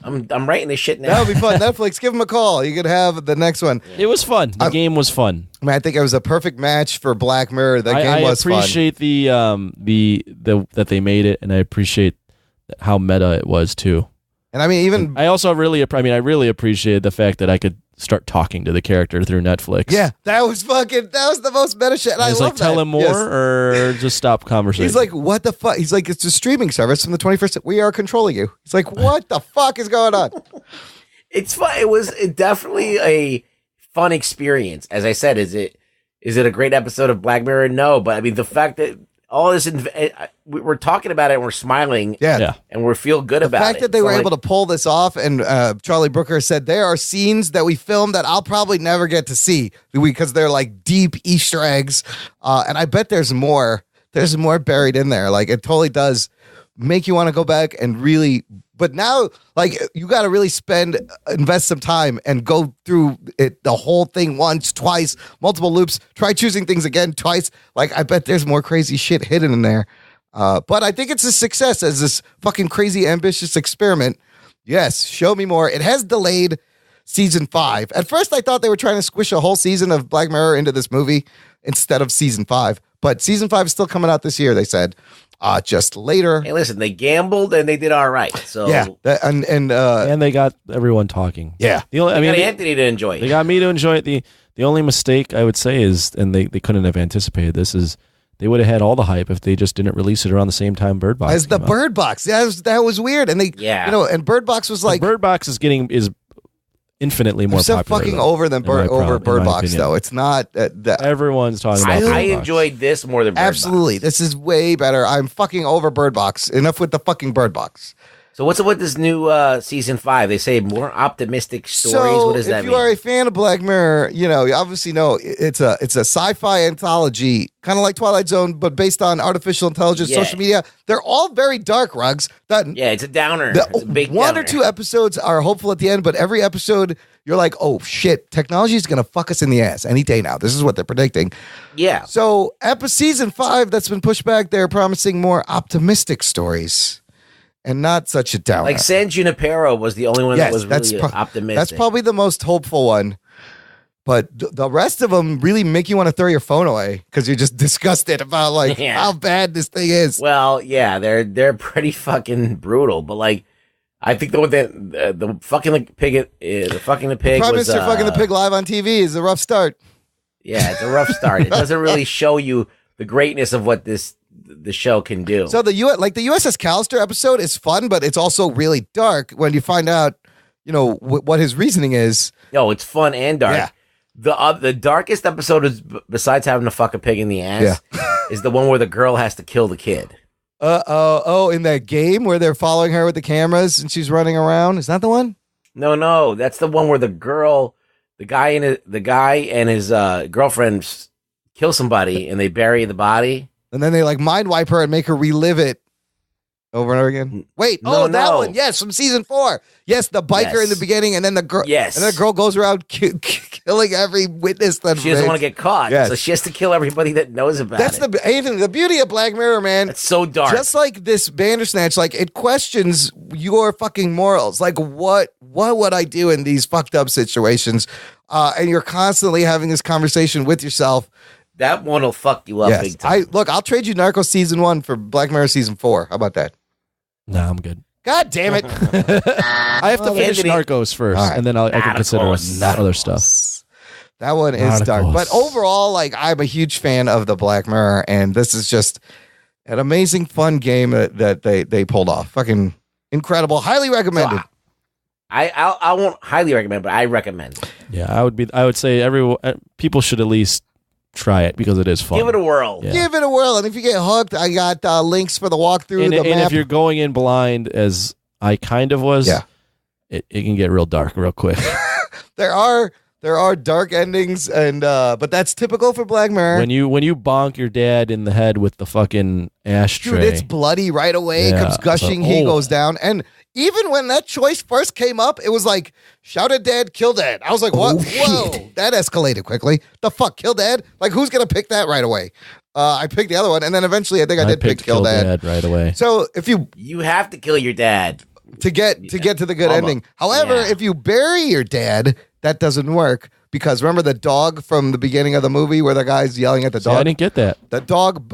I'm writing this shit now. That would be fun. Netflix, give them a call. You could have the next one. It was fun. The game was fun. I mean, I think it was a perfect match for Black Mirror. That game was fun. I appreciate the that they made it, and I appreciate how meta it was too. And I mean, even I also really appreciated the fact that I could start talking to the character through Netflix. Yeah, that was the most meta shit. I was like, tell him more or just stop conversation. He's like, what the fuck? He's like, it's a streaming service from the 21st. We are controlling you. He's like, what the fuck is going on? It's fun. It was definitely a fun experience. As I said, is it a great episode of Black Mirror? No, but I mean, the fact that all this, we're talking about it and we're smiling, and we feel good about it. The fact that they were able to pull this off, and Charlie Brooker said there are scenes that we filmed that I'll probably never get to see because they're like deep Easter eggs, and I bet there's more. There's more buried in there. Like it totally does make you want to go back and really. But now, like, you got to really invest some time and go through it, the whole thing once, twice, multiple loops. Try choosing things again twice. Like, I bet there's more crazy shit hidden in there. But I think it's a success as this fucking crazy, ambitious experiment. Yes, show me more. It has delayed season 5. At first, I thought they were trying to squish a whole season of Black Mirror into this movie instead of season 5. But season 5 is still coming out this year, they said. Just later. Hey, listen, they gambled and they did all right. So yeah, and they got everyone talking. Yeah, Anthony to enjoy it. They got me to enjoy it. The only mistake I would say is, and they couldn't have anticipated this, is they would have had all the hype if they just didn't release it around the same time Bird Box as the Bird Box. That was weird. And and Bird Box was like Bird Box is infinitely more so popular. Fucking over than Bird Box, though. It's not. Everyone's talking about. I enjoyed this more than Bird Absolutely. Box. This is way better. I'm fucking over Bird Box. Enough with the fucking Bird Box. So what's up with this new season 5? They say more optimistic stories. What does that mean? If you are a fan of Black Mirror, you obviously know it's a sci-fi anthology, kind of like Twilight Zone, but based on artificial intelligence, social media. They're all very dark, Rugs. It's a downer. It's a big one downer. or two episodes are hopeful at the end, but every episode you're like, oh shit, technology is gonna fuck us in the ass any day now. This is what they're predicting. Yeah. So season 5 that's been pushed back, they're promising more optimistic stories. And not such a downer. Like San Junipero was the only one that was really optimistic. That's probably the most hopeful one. But the rest of them really make you want to throw your phone away because you're just disgusted about how bad this thing is. Well, yeah, they're pretty fucking brutal. But like, I think the fucking the pig, the fucking the pig. Prime was, Minister fucking the pig live on TV is a rough start. Yeah, it's a rough start. It doesn't really show you the greatness of what the show can do. So the USS Callister episode is fun, but it's also really dark when you find out, what his reasoning is. No, it's fun and dark. Yeah. The darkest episode is besides having to fuck a pig in the ass is the one where the girl has to kill the kid. In that game where they're following her with the cameras and she's running around. Is that the one? No, that's the one where the guy and his girlfriend kill somebody and they bury the body. And then they mind wipe her and make her relive it over and over again. Wait, that one. Yes, from season 4. Yes, the biker in the beginning, and then the girl. Yes, and then the girl goes around killing every witness. That she doesn't want to get caught, so she has to kill everybody that knows about it. That's the beauty of Black Mirror, man. It's so dark. Just like this Bandersnatch, it questions your fucking morals. Like, what would I do in these fucked up situations? And you're constantly having this conversation with yourself. That one will fuck you up big time. I'll trade you Narcos season 1 for Black Mirror season 4. How about that? Nah, I'm good. God damn it. I have to finish Narcos first, and then I can consider other stuff. That one is dark. But overall, I'm a huge fan of the Black Mirror, and this is just an amazing, fun game that they pulled off. Fucking incredible. Highly recommended. So I won't highly recommend, but I recommend it. Yeah, I would say people should at least try it because it is fun. Give it a whirl. Yeah. Give it a whirl, and if you get hooked, I got links for the walkthrough. And the map. if you're going in blind, as I kind of was, it can get real dark real quick. There are dark endings, and but that's typical for Black Mirror. When you bonk your dad in the head with the fucking ashtray, Dude, it's bloody right away. It comes gushing. He goes down, and even when that choice first came up, it was like, shout at dad, kill dad. I was like, what? Whoa, that escalated quickly. The fuck, kill dad? Like, who's gonna pick that right away? I picked the other one, and then eventually I think I did pick kill dad right away. So if you have to kill your dad to get to the good ending. However, if you bury your dad, that doesn't work. Because remember the dog from the beginning of the movie where the guy's yelling at the dog? I didn't get that. The dog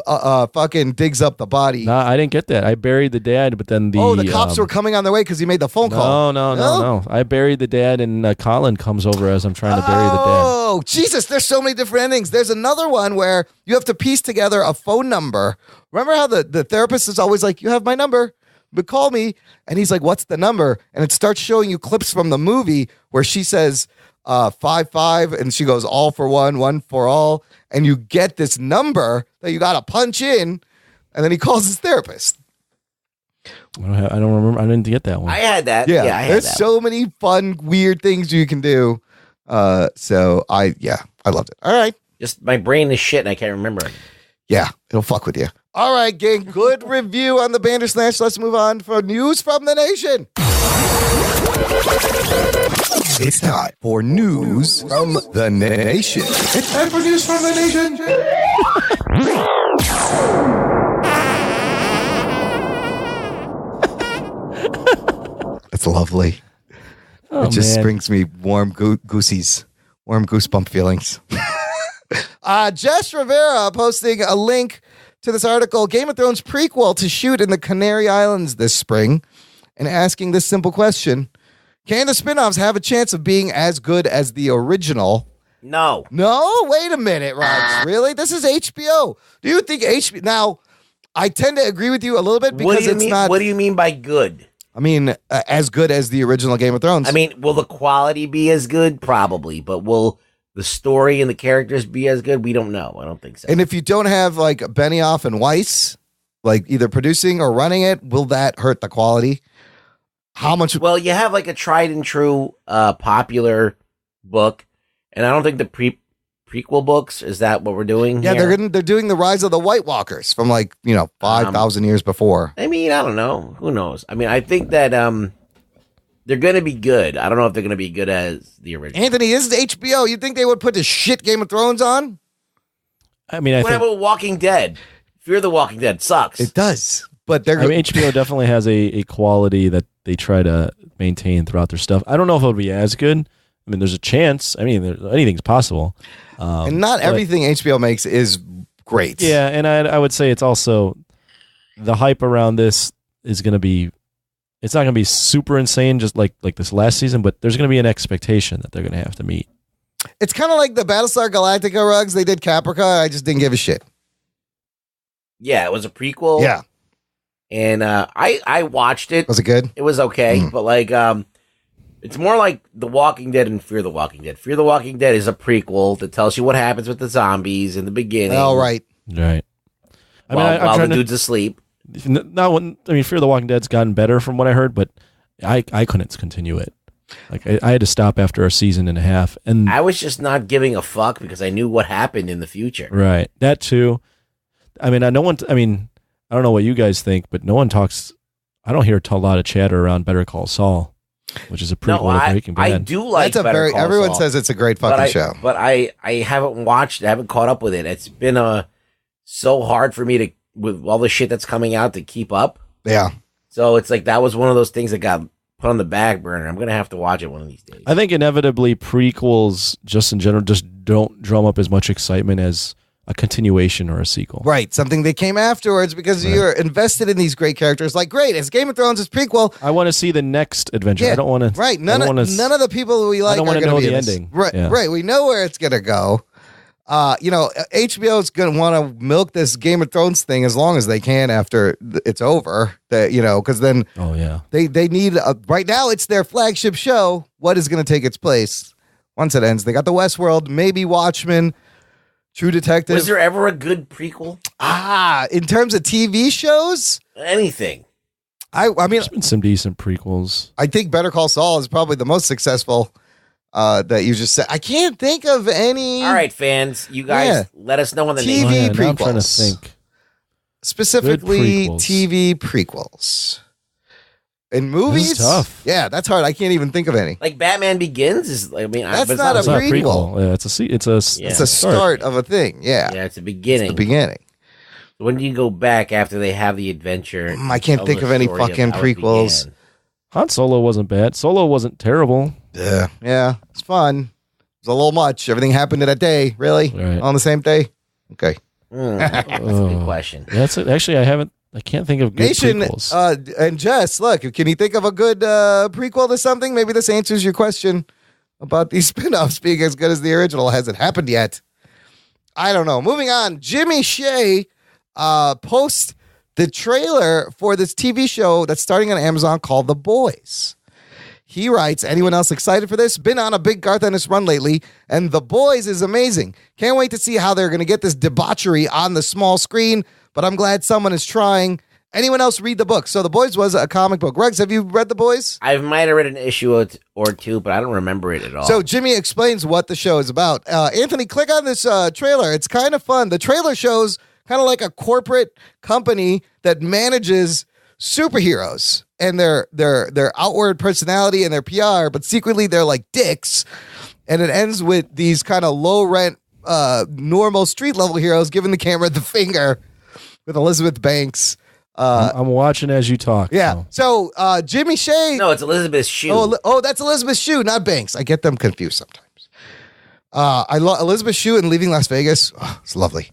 fucking digs up the body. Nah, I didn't get that. I buried the dad, but then the cops were coming on their way because he made the phone call. No. I buried the dad, and Colin comes over as I'm trying to bury the dad. Oh, Jesus, there's so many different endings. There's another one where you have to piece together a phone number. Remember how the therapist is always like, you have my number, but call me. And he's like, what's the number? And it starts showing you clips from the movie where she says, 55, and she goes all for one for all, and you get this number that you got to punch in, and then he calls his therapist. I don't remember. I didn't get that one. I had that. Yeah, I had there's that. so many fun, weird things you can do. So I loved it. All right. Just my brain is shit and I can't remember it. Yeah, it'll fuck with you. All right, gang. Good review on the Bandersnatch. Let's move on for news from the nation. It's time for news from the nation. It's time for news from the nation. That's lovely. Oh, it just man. brings me warm goosebump feelings. Jess Rivera posting a link to this article, Game of Thrones prequel to shoot in the Canary Islands this spring, and asking this simple question. Can the spinoffs have a chance of being as good as the original? No. No? Wait a minute, Rox. Really? This is HBO. Do you think HBO... Now, I tend to agree with you a little bit because it's not... What do you mean by good? I mean, as good as the original Game of Thrones. I mean, will the quality be as good? Probably. But will the story and the characters be as good? We don't know. I don't think so. And if you don't have, like, Benioff and Weiss, like, either producing or running it, will that hurt the quality? How much? Well, you have like a tried and true popular book, and I don't think the prequel books, is that what we're doing? Yeah, here? they're doing the Rise of the White Walkers from 5,000 years before. I mean, I don't know. Who knows? I mean, I think that they're going to be good. I don't know if they're going to be good as the original. Anthony, this is HBO. You think they would put this shit Game of Thrones on? I mean, what about Walking Dead? Fear the Walking Dead sucks. It does. But HBO definitely has a quality that they try to maintain throughout their stuff. I don't know if it'll be as good. I mean, there's a chance. I mean, anything's possible. And not everything HBO makes is great. Yeah, and I would say it's also the hype around this is going to be. It's not going to be super insane, just like this last season, but there's going to be an expectation that they're going to have to meet. It's kind of like the Battlestar Galactica rugs. They did Caprica. I just didn't give a shit. Yeah, it was a prequel. Yeah. And I watched it. Was it good? It was okay, but it's more like The Walking Dead and Fear the Walking Dead. Fear the Walking Dead is a prequel that tells you what happens with the zombies in the beginning. Oh, right. Right. While the dude's asleep. Fear the Walking Dead's gotten better from what I heard, but I couldn't continue it. Like I had to stop after a season and a half, and I was just not giving a fuck because I knew what happened in the future. Right. That too. I mean, I don't know what you guys think, but no one talks. I don't hear a lot of chatter around Better Call Saul, which is a prequel to Breaking Bad. I do like Better Call everyone Saul, says it's a great fucking show. But I haven't watched, I haven't caught up with it. It's been so hard for me to, with all the shit that's coming out, to keep up. Yeah. So it's like that was one of those things that got put on the back burner. I'm gonna have to watch it one of these days. I think inevitably prequels, just in general, just don't drum up as much excitement as a continuation or a sequel. Right. Something that came afterwards because you're invested in these great characters. Like, great, it's Game of Thrones' prequel. I want to see the next adventure. Yeah, I don't want to. Right. None of the people we like I don't are want to going know to be the in this. ending. Right. Yeah. Right. We know where it's going to go. HBO is going to want to milk this Game of Thrones thing as long as they can after it's over. Because then they need right now it's their flagship show. What is going to take its place once it ends? They got the Westworld, maybe Watchmen. True Detective. Was there ever a good prequel? In terms of TV shows, anything. I mean, there's been some decent prequels. I think Better Call Saul is probably the most successful that you just said. I can't think of any. All right, fans, you guys, let us know on the TV name. prequels. I'm trying to think. Specifically, Good prequels. TV prequels. In movies, This is tough. Yeah, that's hard. I can't even think of any. Like Batman Begins is. I mean, That's but it's not a It's not a prequel. prequel. Yeah, It's a start of a thing. Yeah, Yeah, it's a beginning. the beginning. When do you go back after they have the adventure? I can't tell think the of any story fucking how it prequels. began? Han Solo wasn't bad. Solo wasn't terrible. Yeah, it's fun. It's a little much. Everything happened in a day. Really? Right. On the same day? Okay. That's a good question. That's it. Actually, I can't think of good Nation prequels. and Jess, look, can you think of a good prequel to something? Maybe this answers your question about these spin-offs being as good as the original. Hasn't happened yet. I don't know. Moving on. Jimmy Shea posts the trailer for this TV show that's starting on Amazon called The Boys. He writes, anyone else excited for this? Been on a big Garth Ennis run lately, and The Boys is amazing. Can't wait to see how they're going to get this debauchery on the small screen, but I'm glad someone is trying. Anyone else read the book? So The Boys was a comic book. Rex, have you read The Boys? I might have read an issue or two, but I don't remember it at all. So Jimmy explains what the show is about. Anthony, click on this trailer. It's kind of fun. The trailer shows kind of like a corporate company that manages superheroes and their outward personality and their PR, but secretly they're like dicks. And it ends with these kind of low rent, normal street level heroes giving the camera the finger with Elizabeth Banks. I'm watching as you talk. Yeah. So Jimmy Shea. No, it's Elizabeth Shue. Oh, that's Elizabeth Shue, not Banks. I get them confused sometimes. I love Elizabeth Shue in Leaving Las Vegas. Oh, it's lovely.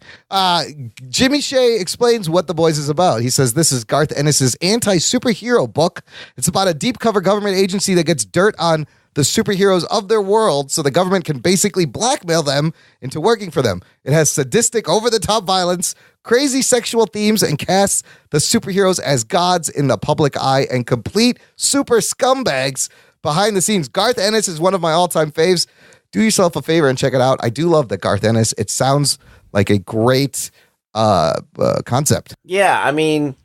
Jimmy Shea explains what The Boys is about. He says this is Garth Ennis's anti-superhero book. It's about a deep cover government agency that gets dirt on the superheroes of their world so the government can basically blackmail them into working for them. It has sadistic, over-the-top violence, crazy sexual themes, and casts the superheroes as gods in the public eye and complete super scumbags behind the scenes. Garth Ennis is one of my all-time faves. Do yourself a favor and check it out. I do love the Garth Ennis. It sounds like a great concept. Yeah, I mean,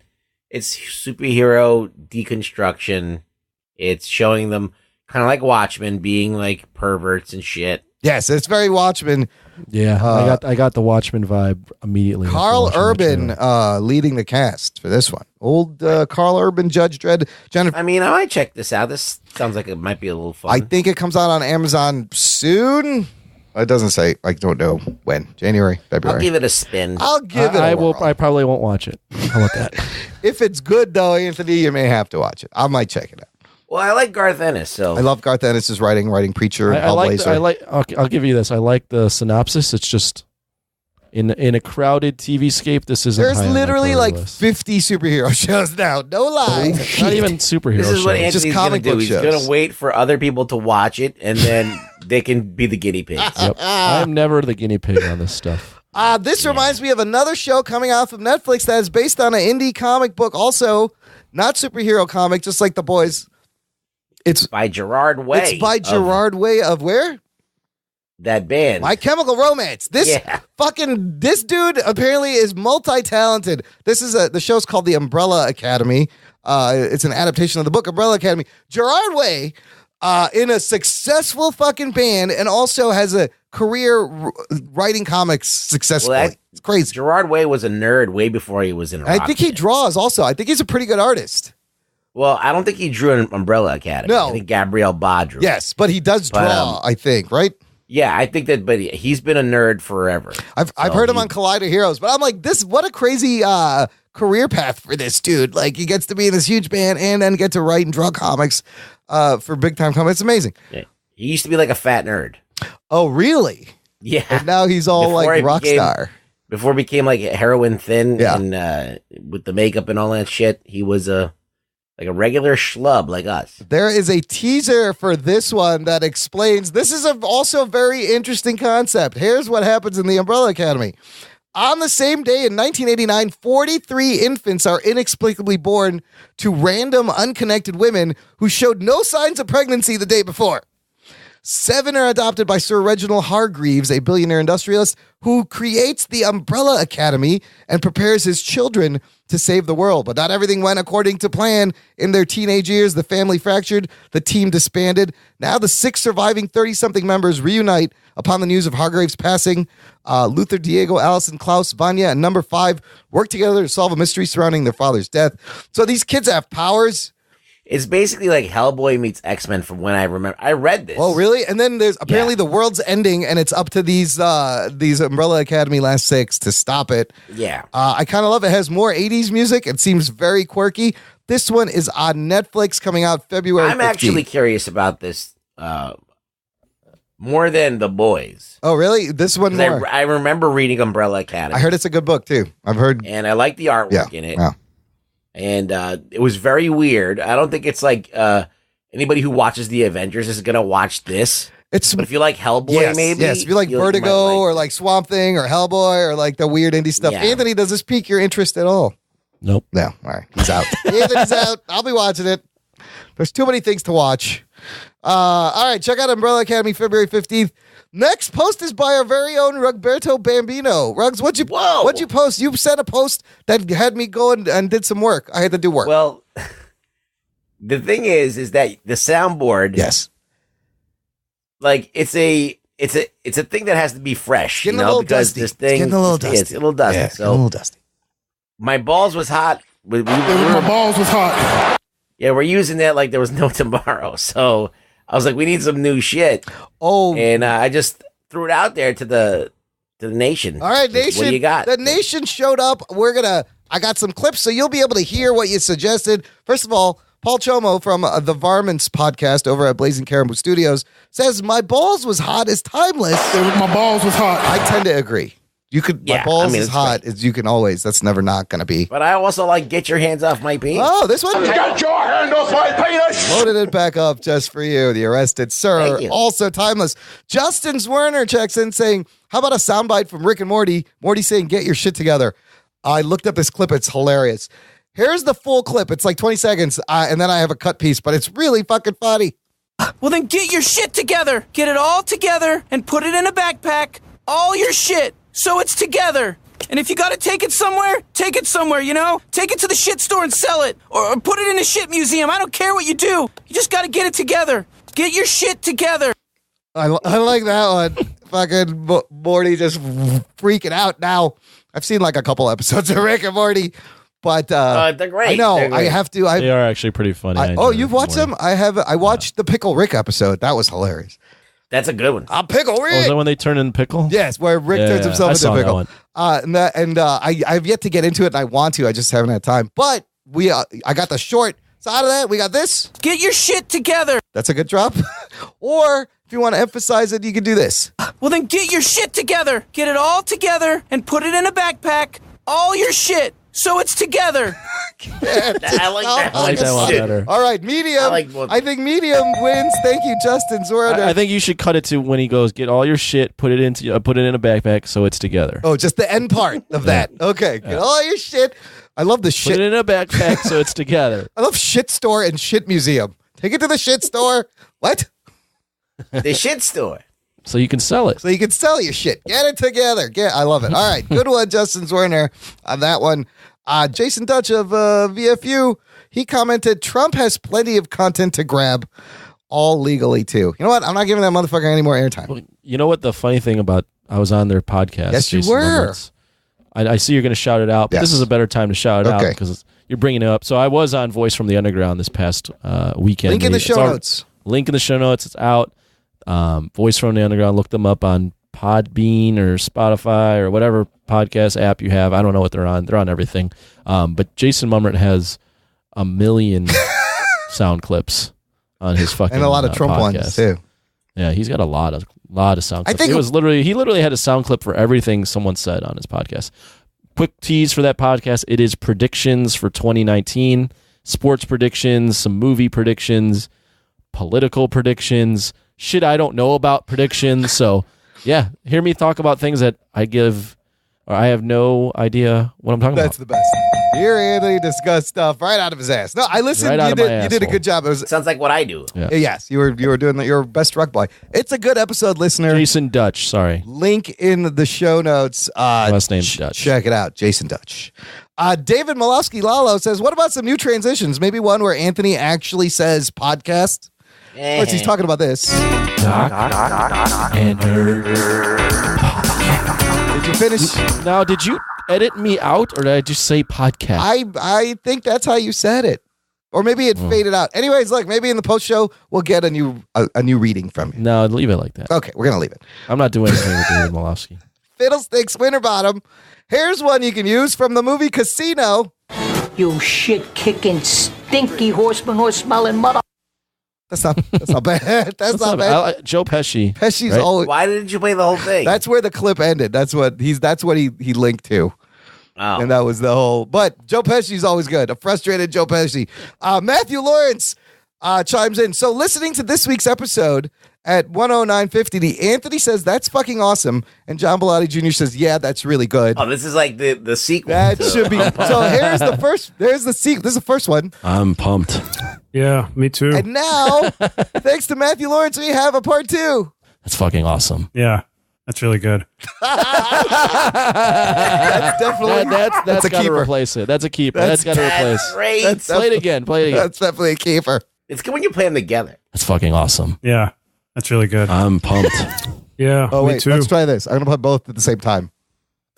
it's superhero deconstruction. It's showing them kind of like Watchmen being like perverts and shit. Yes, it's very Watchmen. Yeah, I got the Watchmen vibe immediately. Carl Urban leading the cast for this one. Old Carl Urban, Judge Dredd, Jennifer. I mean, I might check this out. This sounds like it might be a little fun. I think it comes out on Amazon soon. It doesn't say. I don't know when. January, February. I'll give it a spin. I'll give it a whirl. I probably won't watch it. How about that? If it's good, though, Anthony, you may have to watch it. I might check it out. Well, I like Garth Ennis, so I love Garth Ennis' writing Preacher, Hellblazer. I'll give you this. I like the synopsis. It's just in a crowded TV scape. This isn't. There's high on my literally priority like list. 50 superhero shows now. No lie. Not even superhero this is what shows. Anthony's comic going to do. book He's shows. going to wait for other people to watch it, and then they can be the guinea pigs. Yep. I'm never the guinea pig on this stuff. This reminds me of another show coming out from Netflix that is based on an indie comic book, also not superhero comic, just like The Boys. It's by Gerard Way. It's by Gerard Way of where? That band. My Chemical Romance. This dude apparently is multi-talented. The show's called The Umbrella Academy. It's an adaptation of the book Umbrella Academy. Gerard Way in a successful fucking band and also has a career writing comics successfully. It's crazy. Gerard Way was a nerd way before he was in rock. I think he draws also. I think he's a pretty good artist. Well, I don't think he drew an Umbrella Academy. No. I think Gabrielle Ba drew. Yes, but he does draw, I think, right? Yeah, I think that, but he's been a nerd forever. I've heard him on Collider Heroes, but I'm like, what a crazy career path for this dude. Like, he gets to be in this huge band and then get to write and draw comics for big time comics. It's amazing. Yeah. He used to be like a fat nerd. Oh, really? Yeah. And now he's all like rock star. Before he became like heroin thin and with the makeup and all that shit, he was like a regular schlub like us. There is a teaser for this one that explains this is also a very interesting concept. Here's what happens in the Umbrella Academy. On the same day in 1989, 43 infants are inexplicably born to random unconnected women who showed no signs of pregnancy the day before. 7 are adopted by Sir Reginald Hargreaves, a billionaire industrialist who creates the Umbrella Academy and prepares his children to save the world. But not everything went according to plan. In their teenage years, the family fractured, the team disbanded. Now the 6 surviving 30-something members reunite upon the news of Hargreaves' passing. Luther, Diego, Allison, Klaus, Vanya, and number 5 work together to solve a mystery surrounding their father's death. So these kids have powers. It's basically like Hellboy meets X-Men from when I remember. I read this. Oh, really? And then there's apparently the world's ending, and it's up to these Umbrella Academy last 6 to stop it. Yeah. I kind of love it. It has more 80s music. It seems very quirky. This one is on Netflix, coming out February 15th. I'm actually curious about this more than The Boys. Oh, really? This one more? I remember reading Umbrella Academy. I heard it's a good book, too. I've heard. And I like the artwork in it. Yeah. And it was very weird. I don't think it's like anybody who watches the Avengers is going to watch this. But if you like Hellboy, maybe. Yes, if you like Vertigo or like Swamp Thing or Hellboy or like the weird indie stuff. Yeah. Anthony, does this pique your interest at all? Nope. No. All right. He's out. Anthony's out. I'll be watching it. There's too many things to watch. All right. Check out Umbrella Academy February 15th. Next post is by our very own Rugberto Bambino. Rugs, what'd you post? You sent a post that had me go and did some work. I had to do work. Well, the thing is that the soundboard. Yes. Like it's a thing that has to be fresh. Getting a little dusty. This thing, getting a little dusty. It's a little dusty. Yeah, so a little dusty. My balls was hot. My balls was hot. Yeah, we're using that like there was no tomorrow. So I was like, we need some new shit. Oh, and I just threw it out there to the nation. All right, nation. What do you got? The nation showed up. I got some clips, so you'll be able to hear what you suggested. First of all, Paul Chomo from the Varmints podcast over at Blazing Caribou Studios says, my balls was hot is timeless. My balls was hot. I tend to agree. My balls is hot as you can always. That's never not going to be. But I also like get your hands off my penis. Oh, this one. Get your hand off my penis. Loaded it back up just for you. The Arrested Sir. Thank you. Also timeless. Justin Zwerner checks in saying, how about a soundbite from Rick and Morty? Morty saying, get your shit together. I looked up this clip. It's hilarious. Here's the full clip. It's like 20 seconds. And then I have a cut piece, but it's really fucking funny. Well, then get your shit together. Get it all together and put it in a backpack. All your shit. So it's together. And if you gotta take it somewhere, you know? Take it to the shit store and sell it. Or put it in a shit museum. I don't care what you do. You just gotta get it together. Get your shit together. I like that one. Fucking Morty just freaking out now. I've seen like a couple episodes of Rick and Morty. But they're great. I know. They're great. I have to. They are actually pretty funny. You've watched them? I have. I watched the Pickle Rick episode. That was hilarious. That's a good one. I'm Pickle Rick. Oh, is that when they turn in pickle? Yes, where Rick turns himself I into saw a pickle. that one. I've yet to get into it, and I want to. I just haven't had time. But I got the short. So out of that, we got this. Get your shit together. That's a good drop. Or if you want to emphasize it, you can do this. Well, then get your shit together. Get it all together and put it in a backpack. All your shit. So it's together. I like that one better. All right, medium. I think medium wins. Thank you, Justin Zwerner. I think you should cut it to when he goes, get all your shit, put it in a backpack, so it's together. Oh, just the end part of that. Okay, get all your shit. I love the shit. Put it in a backpack, so it's together. I love shit store and shit museum. Take it to the shit store. What? The shit store. So you can sell it. So you can sell your shit. Get it together. I love it. All right. Good one, Justin Zwerner, on that one. Jason Dutch of VFU, he commented, Trump has plenty of content to grab, all legally, too. You know what? I'm not giving that motherfucker any more airtime. Well, you know what the funny thing about, I was on their podcast. Yes, Jason you were. Lemons. I see you're going to shout it out, but this is a better time to shout it out because you're bringing it up. So I was on Voice from the Underground this past weekend. Link in the show notes. Link in the show notes. It's out. Voice from the Underground. Look them up on Podbean or Spotify or whatever podcast app you have. I don't know what they're on. They're on everything. But Jason Mumrett has 1 million sound clips on his fucking and a lot of Trump podcast. ones too. Yeah, he's got a lot of sound clips. I think he literally had a sound clip for everything someone said on his podcast. Quick tease for that podcast. It is predictions for 2019, sports predictions, some movie predictions, political predictions, shit I don't know about predictions. So yeah, hear me talk about things that I give or I have no idea what I'm talking That's the best. Dear Anthony discussed stuff right out of his ass. No, I listened. Right out of my You did a asshole. good job. It was Sounds like what I do. Yeah. yes. You were doing your best rug boy. It's a good episode, listener. Jason Dutch. Sorry. Link in the show notes. Last name's Dutch. Check it out, Jason Dutch. David Malowski Lalo says, "What about some new transitions? Maybe one where Anthony actually says podcast." Of course, he's talking about this. Doc and Did you finish? Now, did you edit me out, or did I just say podcast? I think that's how you said it, or maybe it faded out. Anyways, look, maybe in the post show we'll get a new reading from you. No, leave it like that. Okay, we're gonna leave it. I'm not doing anything with David Malowski. Fiddlesticks Winterbottom. Here's one you can use from the movie Casino. You shit-kicking, stinky horse-smelling mother... That's not bad. That's not bad. Joe Pesci. Pesci's right? always. Why didn't you play the whole thing? That's where the clip ended. That's what he linked to. Oh. And that was the whole. But Joe Pesci's always good. A frustrated Joe Pesci. Matthew Lawrence chimes in. So listening to this week's episode at 109.50, Anthony says that's fucking awesome, and John Bellotti Jr. says, yeah, that's really good. Oh, this is like the sequel. That to should be. So here's the first. There's the sequel. This is the first one. I'm pumped. Yeah, me too. And now, thanks to Matthew Lawrence, we have a part 2. That's fucking awesome. Yeah, that's really good. That's definitely That's a got to keeper. replace it. That's a keeper. That's got to replace. Great. Play it again. Play it again. That's definitely a keeper. It's good when you play them together. That's fucking awesome. Yeah, that's really good. I'm pumped. Yeah, Oh me wait, too. let's try this. I'm gonna play both at the same time.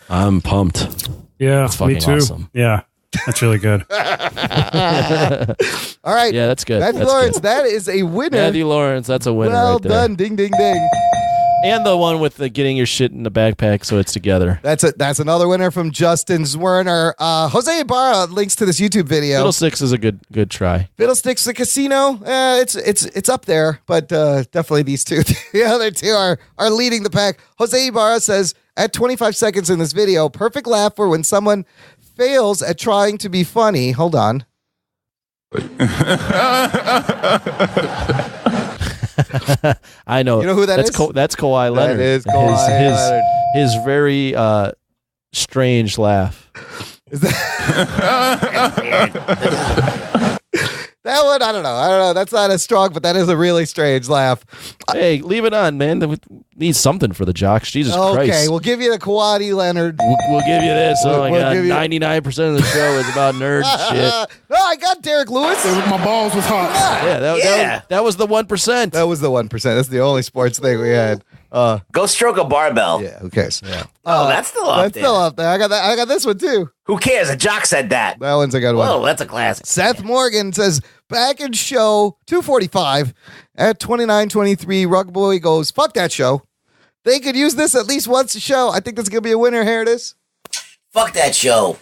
I'm pumped. Yeah, That's fucking me too. awesome. Yeah, that's really good. All right. Yeah, that's good. Matthew That's Lawrence, good. that is a winner. Matthew Lawrence, that's a winner well right there. done. Ding, ding, ding. And the one with the getting your shit in the backpack so it's together. That's another winner from Justin Zwerner. Jose Ibarra links to this YouTube video. Fiddlesticks is a good try. Fiddlesticks the Casino. It's up there, but definitely these two. The other two are leading the pack. Jose Ibarra says at 25 seconds in this video, perfect laugh for when someone fails at trying to be funny. Hold on. I know. You know who that that's is? That's Kawhi Leonard. That is Kawhi Leonard. His very strange laugh. Is that that one? I don't know. That's not as strong, but that is a really strange laugh. Hey, leave it on, man. We need something for the jocks. Jesus Okay, Christ. we'll give you the Kawhi Leonard. We'll give you this. Oh my We'll God. give you- 99% of the show is about nerd shit. No, I got Derek Lewis. My balls was hot. Yeah, that was the 1%. That was the 1%. That's the only sports thing we had. Go stroke a barbell. Yeah, who cares? Yeah. Oh, that's still up That's there. still up there. I got this one too. Who cares? A jock said that. That one's a good one. Whoa, that's a classic. Seth Morgan says, back in show 245 at 29:23, Rug Boy goes, fuck that show. They could use this at least once a show. I think that's going to be a winner. Here it is. Fuck that show.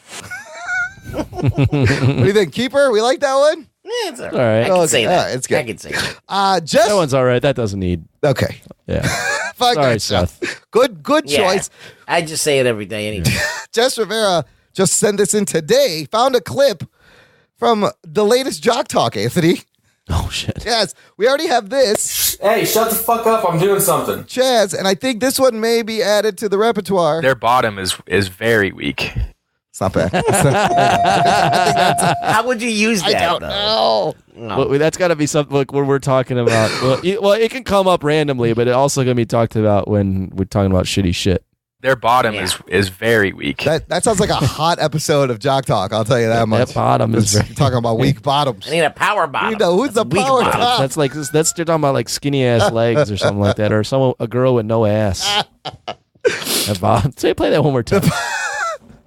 What do you think? Keeper? We like that one? Yeah, it's all right. All right. I can Okay, say all that. right, it's good. I can say that. Just That one's all right. That doesn't need. okay. Yeah. Fuck Sorry, that show. Seth. Good Yeah. choice. I just say it every day anyway. Jess Rivera just sent this in today. Found a clip from the latest Jock Talk, Anthony. Oh, shit. Yes, we already have this. Hey, shut the fuck up. I'm doing something. Chaz, and I think this one may be added to the repertoire. Their bottom is very weak. It's not bad. How would you use that? I don't know. No. Well, that's got to be something like when we're talking about. Well, it can come up randomly, but it also going to be talked about when we're talking about shitty shit. Their bottom is very weak. That sounds like a hot episode of Jock Talk. I'll tell you that much. That bottom is very. talking about weak bottoms. I need a power bottom. You know who's the Weak power bottom. top? That's like they're talking about like skinny ass legs or something like that, or a girl with no ass. That bottom. Say, play that one more time.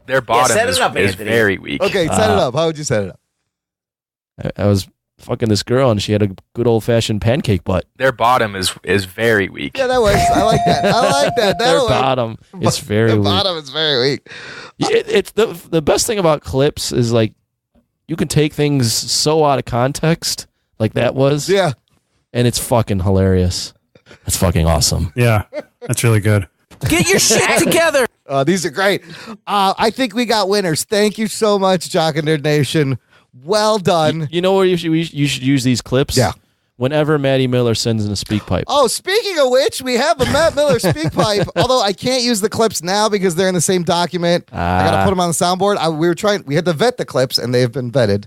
Their bottom set it is up, Anthony. very weak. Okay, set it up. How would you set it up? I was fucking this girl and she had a good old fashioned pancake butt. Their bottom is very weak. Yeah, that works. I like that. I like that. Their That'll work. bottom is very The weak. bottom is very weak. It's the best thing about clips is like you can take things so out of context, like that was. Yeah. And it's fucking hilarious. That's fucking awesome. Yeah, that's really good. Get your shit together. These are great. I think we got winners. Thank you so much, Jock and Nerd Nation. Well done. You know where you should use these clips? Yeah. whenever Maddie Miller sends in a speak pipe. Oh, speaking of which, we have a Matt Miller speak pipe. Although I can't use the clips now because they're in the same document. I got to put them on the soundboard. We had to vet the clips, and they've been vetted.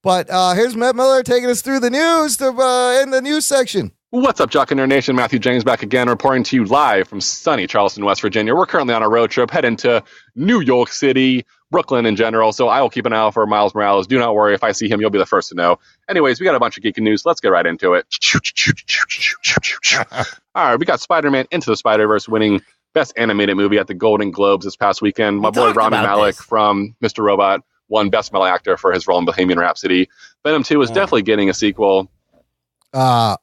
But here's Matt Miller taking us through the news in the news section. What's up, Jock and Nerd Nation? Matthew James back again, reporting to you live from sunny Charleston, West Virginia. We're currently on a road trip heading to New York City, Brooklyn in general, so I will keep an eye out for Miles Morales. Do not worry. If I see him, you'll be the first to know. Anyways, we got a bunch of geeking news. Let's get right into it. All right, we got Spider-Man Into the Spider-Verse winning Best Animated Movie at the Golden Globes this past weekend. My boy Rami Malek from Mr. Robot won Best Male Actor for his role in Bohemian Rhapsody. Venom 2 is definitely getting a sequel.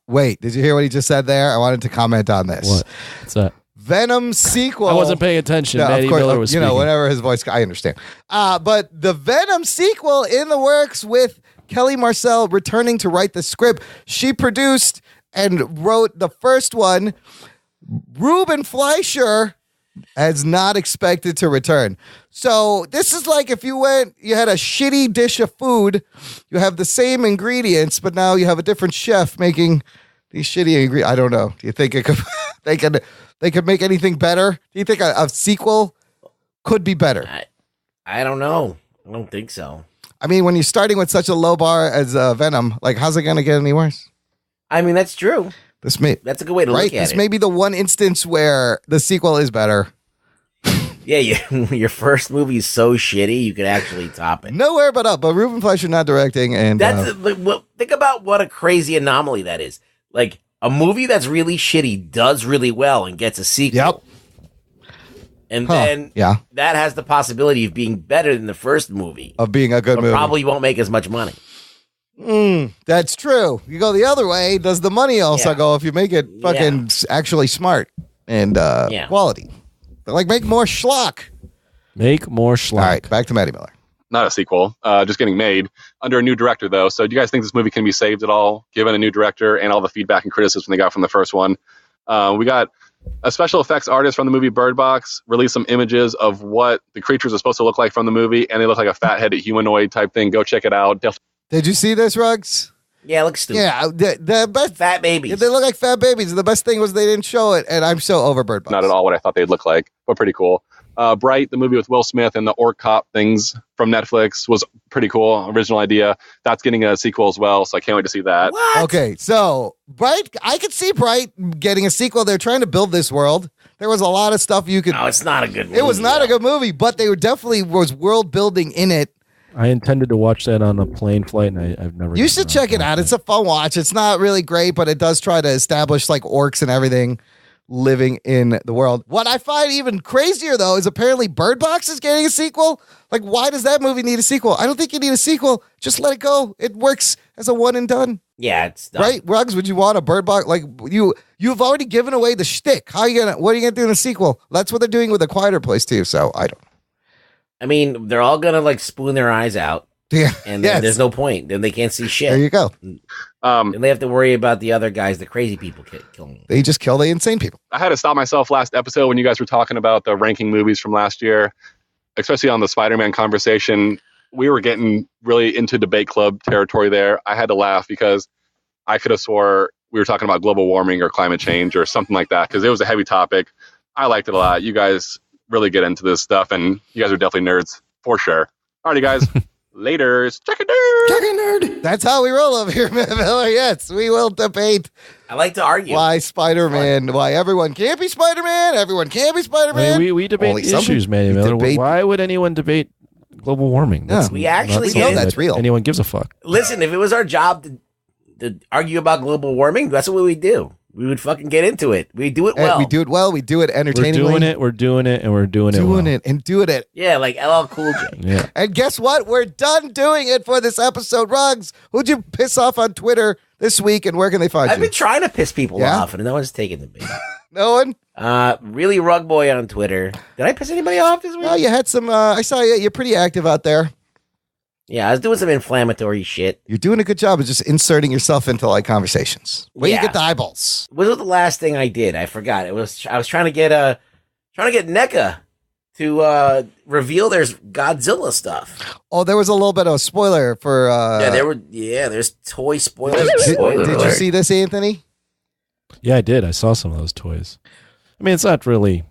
Wait, did you hear what he just said there? I wanted to comment on this. What? What's that? Venom sequel. I wasn't paying attention. No, Maddie of course, Miller was speaking. whenever his voice, I understand. But the Venom sequel in the works with Kelly Marcel returning to write the script. She produced and wrote the first one. Ruben Fleischer is not expected to return. So this is like if you had a shitty dish of food, you have the same ingredients, but now you have a different chef making these shitty ingredients. I don't know. Do you think they could make anything better? Do you think a sequel could be better? I don't know. I don't think so. I mean, when you're starting with such a low bar as Venom, like how's it going to get any worse? I mean, that's true. That's a good way to look at it. This may be the one instance where the sequel is better. Yeah, your first movie is so shitty, you could actually top it. Nowhere but up. But Ruben Fleischer not directing, and think about what a crazy anomaly that is. Like a movie that's really shitty does really well and gets a sequel. Yep. And then that has the possibility of being better than the first movie, of being a good movie. Probably won't make as much money. That's true. You go the other way. Does the money also go if you make it fucking actually smart and quality? Like, make more schlock. Make more schlock. All right, back to Maddie Miller. Not a sequel, just getting made under a new director, though. So do you guys think this movie can be saved at all, given a new director and all the feedback and criticism they got from the first one? We got a special effects artist from the movie Bird Box released some images of what the creatures are supposed to look like from the movie, and they look like a fat-headed humanoid type thing. Go check it out. Did you see this, Ruggs? Yeah, it looks stupid. Yeah, the best fat babies. They look like fat babies. The best thing was they didn't show it, and I'm so over Bird Box. Not at all what I thought they'd look like, but pretty cool. Bright, the movie with Will Smith and the orc cop things from Netflix, was pretty cool. Original idea. That's getting a sequel as well, so I can't wait to see that. What? Okay, so Bright, I could see Bright getting a sequel. They're trying to build this world. There was a lot of stuff you could. No, it's not a good movie. It was not a good movie, but they definitely was world building in it. I intended to watch that on a plane flight, and I've never. You should check it out. It's a fun watch. It's not really great, but it does try to establish like orcs and everything living in the world. What I find even crazier, though, is apparently Bird Box is getting a sequel. Like, why does that movie need a sequel? I don't think you need a sequel. Just let it go. It works as a one and done. Yeah, it's done. Right, Ruggs? Would you want a Bird Box? Like, you've already given away the shtick. What are you gonna do in a sequel? That's what they're doing with A Quieter Place too. So I don't. I mean, they're all gonna like spoon their eyes out. Yeah, and then there's no point. Then they can't see shit. There you go. And they have to worry about the other guys, the crazy people killing them. They just kill the insane people. I had to stop myself last episode when you guys were talking about the ranking movies from last year, especially on the Spider-Man conversation. We were getting really into debate club territory there. I had to laugh because I could have swore we were talking about global warming or climate change or something like that because it was a heavy topic. I liked it a lot. You guys really get into this stuff, and you guys are definitely nerds for sure. Alrighty, guys. Later. Check it nerd. Check it nerd. That's how we roll over here, Miller. Yes, we will debate. I like to argue. Why Spider-Man? Why everyone can't be Spider-Man? Everyone can't be Spider-Man. We debate issues, Manny Miller. Why would anyone debate global warming? We actually know that's real. Anyone gives a fuck. Listen, if it was our job to argue about global warming, that's what we would do. We would fucking get into it. We do it well. We do it well. We do it entertainingly. We're doing it, and we're doing it well. Doing it. Yeah, like LL Cool J. Yeah. And guess what? We're done doing it for this episode. Ruggs, who'd you piss off on Twitter this week, and where can they find you? I've been trying to piss people off, and no one's taking the bait. No one? Really Rug Boy on Twitter. Did I piss anybody off this week? No, you had some, I saw you. You're pretty active out there. Yeah, I was doing some inflammatory shit. You're doing a good job of just inserting yourself into like conversations. Where you get the eyeballs. What was the last thing I did? I forgot. I was trying to get NECA to reveal there's Godzilla stuff. Oh, there was a little bit of a spoiler for. There's toy spoilers. Did you see this, Anthony? Yeah, I did. I saw some of those toys. I mean, it's not really.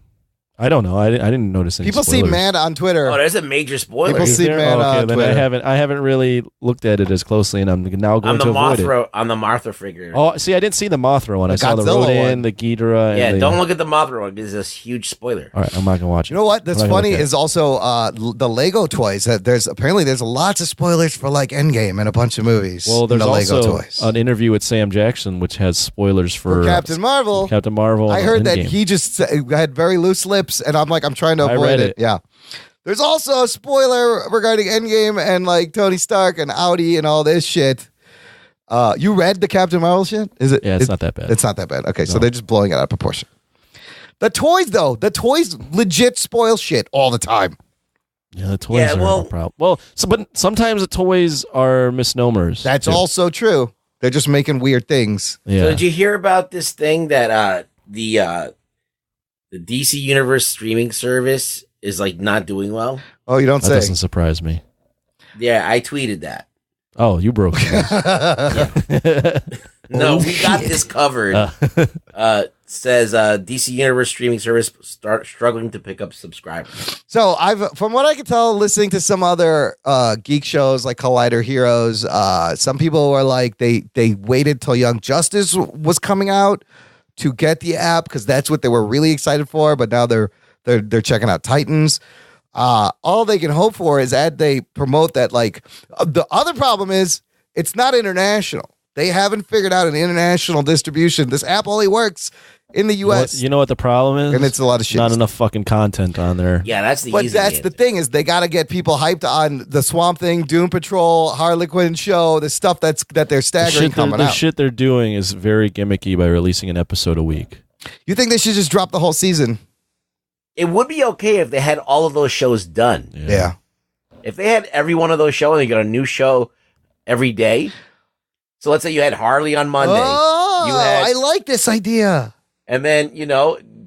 I don't know. I didn't notice any. People spoilers. seem mad on Twitter. Oh, there's a major spoiler. People seem mad on then Twitter. I haven't really looked at it as closely, and I'm now going to avoid it. On the Mothra figure. Oh, see, I didn't see the Mothra one. I saw the Godzilla Rodan, one. the Ghidorah. Yeah, and the, don't look at the Mothra one. It's a huge spoiler. All right, I'm not gonna watch it. You know what? That's I'm not gonna funny look at is also the Lego toys. That there's lots of spoilers for like Endgame and a bunch of movies. Well, there's in the Lego also toys. an interview with Sam Jackson, which has spoilers for Captain Marvel. Captain Marvel. I heard that Endgame. he just had very loose lips, and I'm trying to I avoid read it. it. Yeah. There's also a spoiler regarding Endgame and like Tony Stark and Audi and all this shit. You read the Captain Marvel shit? Is it? Yeah, it's not that bad. It's not that bad. Okay, so No. they're just blowing it out of proportion. The toys, though, legit spoil shit all the time. Yeah, the toys are a problem. Well, but sometimes the toys are misnomers. That's too. also true. They're just making weird things. Yeah. So did you hear about this thing that the DC Universe streaming service is like not doing well? Oh, you don't That say. doesn't surprise me. Yeah, I tweeted that. Oh, you broke it. No, we got this covered. Says DC Universe streaming service struggling to pick up subscribers. So from what I can tell, listening to some other geek shows like Collider Heroes, some people were like they waited till Young Justice was coming out to get the app because that's what they were really excited for. But now they're checking out Titans. All they can hope for is they promote that. Like the other problem is it's not international. They haven't figured out an international distribution. This app only works in the U.S. You know what the problem is? And it's a lot of shit. Not enough fucking content on there. Yeah, that's the But easy that's the thing is they got to get people hyped on the Swamp Thing, Doom Patrol, Harley Quinn show, the stuff that they're staggering coming The out. shit they're doing is very gimmicky by releasing an episode a week. You think they should just drop the whole season? It would be okay if they had all of those shows done. Yeah. If they had every one of those shows and they got a new show every day. So let's say you had Harley on Monday. Oh, I like this idea. And then,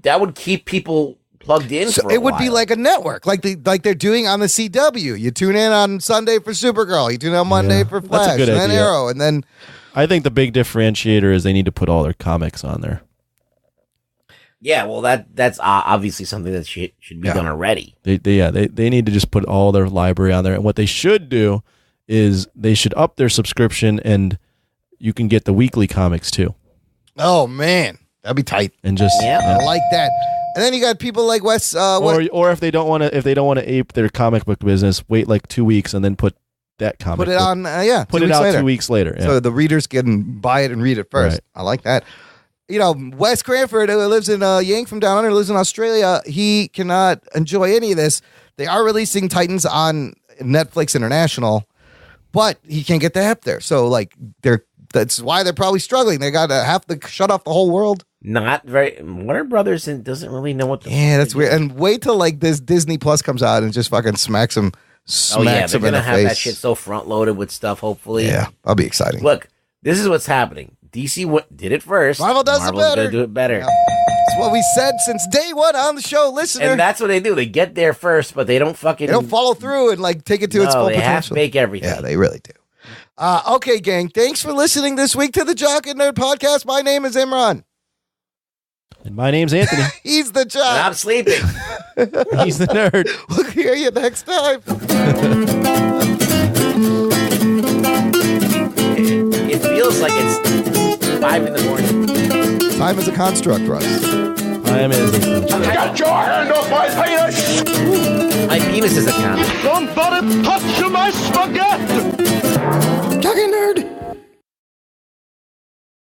that would keep people plugged in So for a it would be while. like a network, like they're doing on the CW. You tune in on Sunday for Supergirl. You tune in on Monday for Flash, That's a good and then idea. Arrow, and then I think the big differentiator is they need to put all their comics on there. Yeah, well, that's obviously something that should be done already. They need to just put all their library on there. And what they should do is they should up their subscription, and you can get the weekly comics too. oh man, that'd be tight. And just I like that. And then you got people like Wes. or if they don't want to ape their comic book business, wait like 2 weeks and then put that comic. Put it book- on, Put 2 it weeks out later. 2 weeks later. Yeah. So the readers can buy it and read it first. Right. I like that. Wes Cranford, who lives in Yank from down under, lives in Australia. He cannot enjoy any of this. They are releasing Titans on Netflix International, but he can't get the app there. So that's why they're probably struggling. They got to have to shut off the whole world. Not very. Warner Brothers doesn't really know what the. Yeah, that's weird. And wait till this Disney Plus comes out and just fucking smacks him. Oh yeah, Smacks they're him in gonna the have face. that shit so front loaded with stuff. Hopefully, Yeah, that'll be exciting. Look, this is what's happening. DC did it first. Marvel does it Marvel's better. gonna do it better. It's what we said since day one on the show, listener. And that's what they do. They get there first, but they don't fucking. They don't follow through and take it to its full they potential. have to make everything. Yeah, they really do. Okay, gang. Thanks for listening this week to the Jock and Nerd Podcast. My name is Imran. And my name's Anthony. He's the Jock. And I'm sleeping. He's the nerd. We'll hear you next time. It feels like it's 5 a.m. Time is a construct, Russ. Time is. Get your hand off my penis! My penis is a comic. Somebody touch my spaghetti!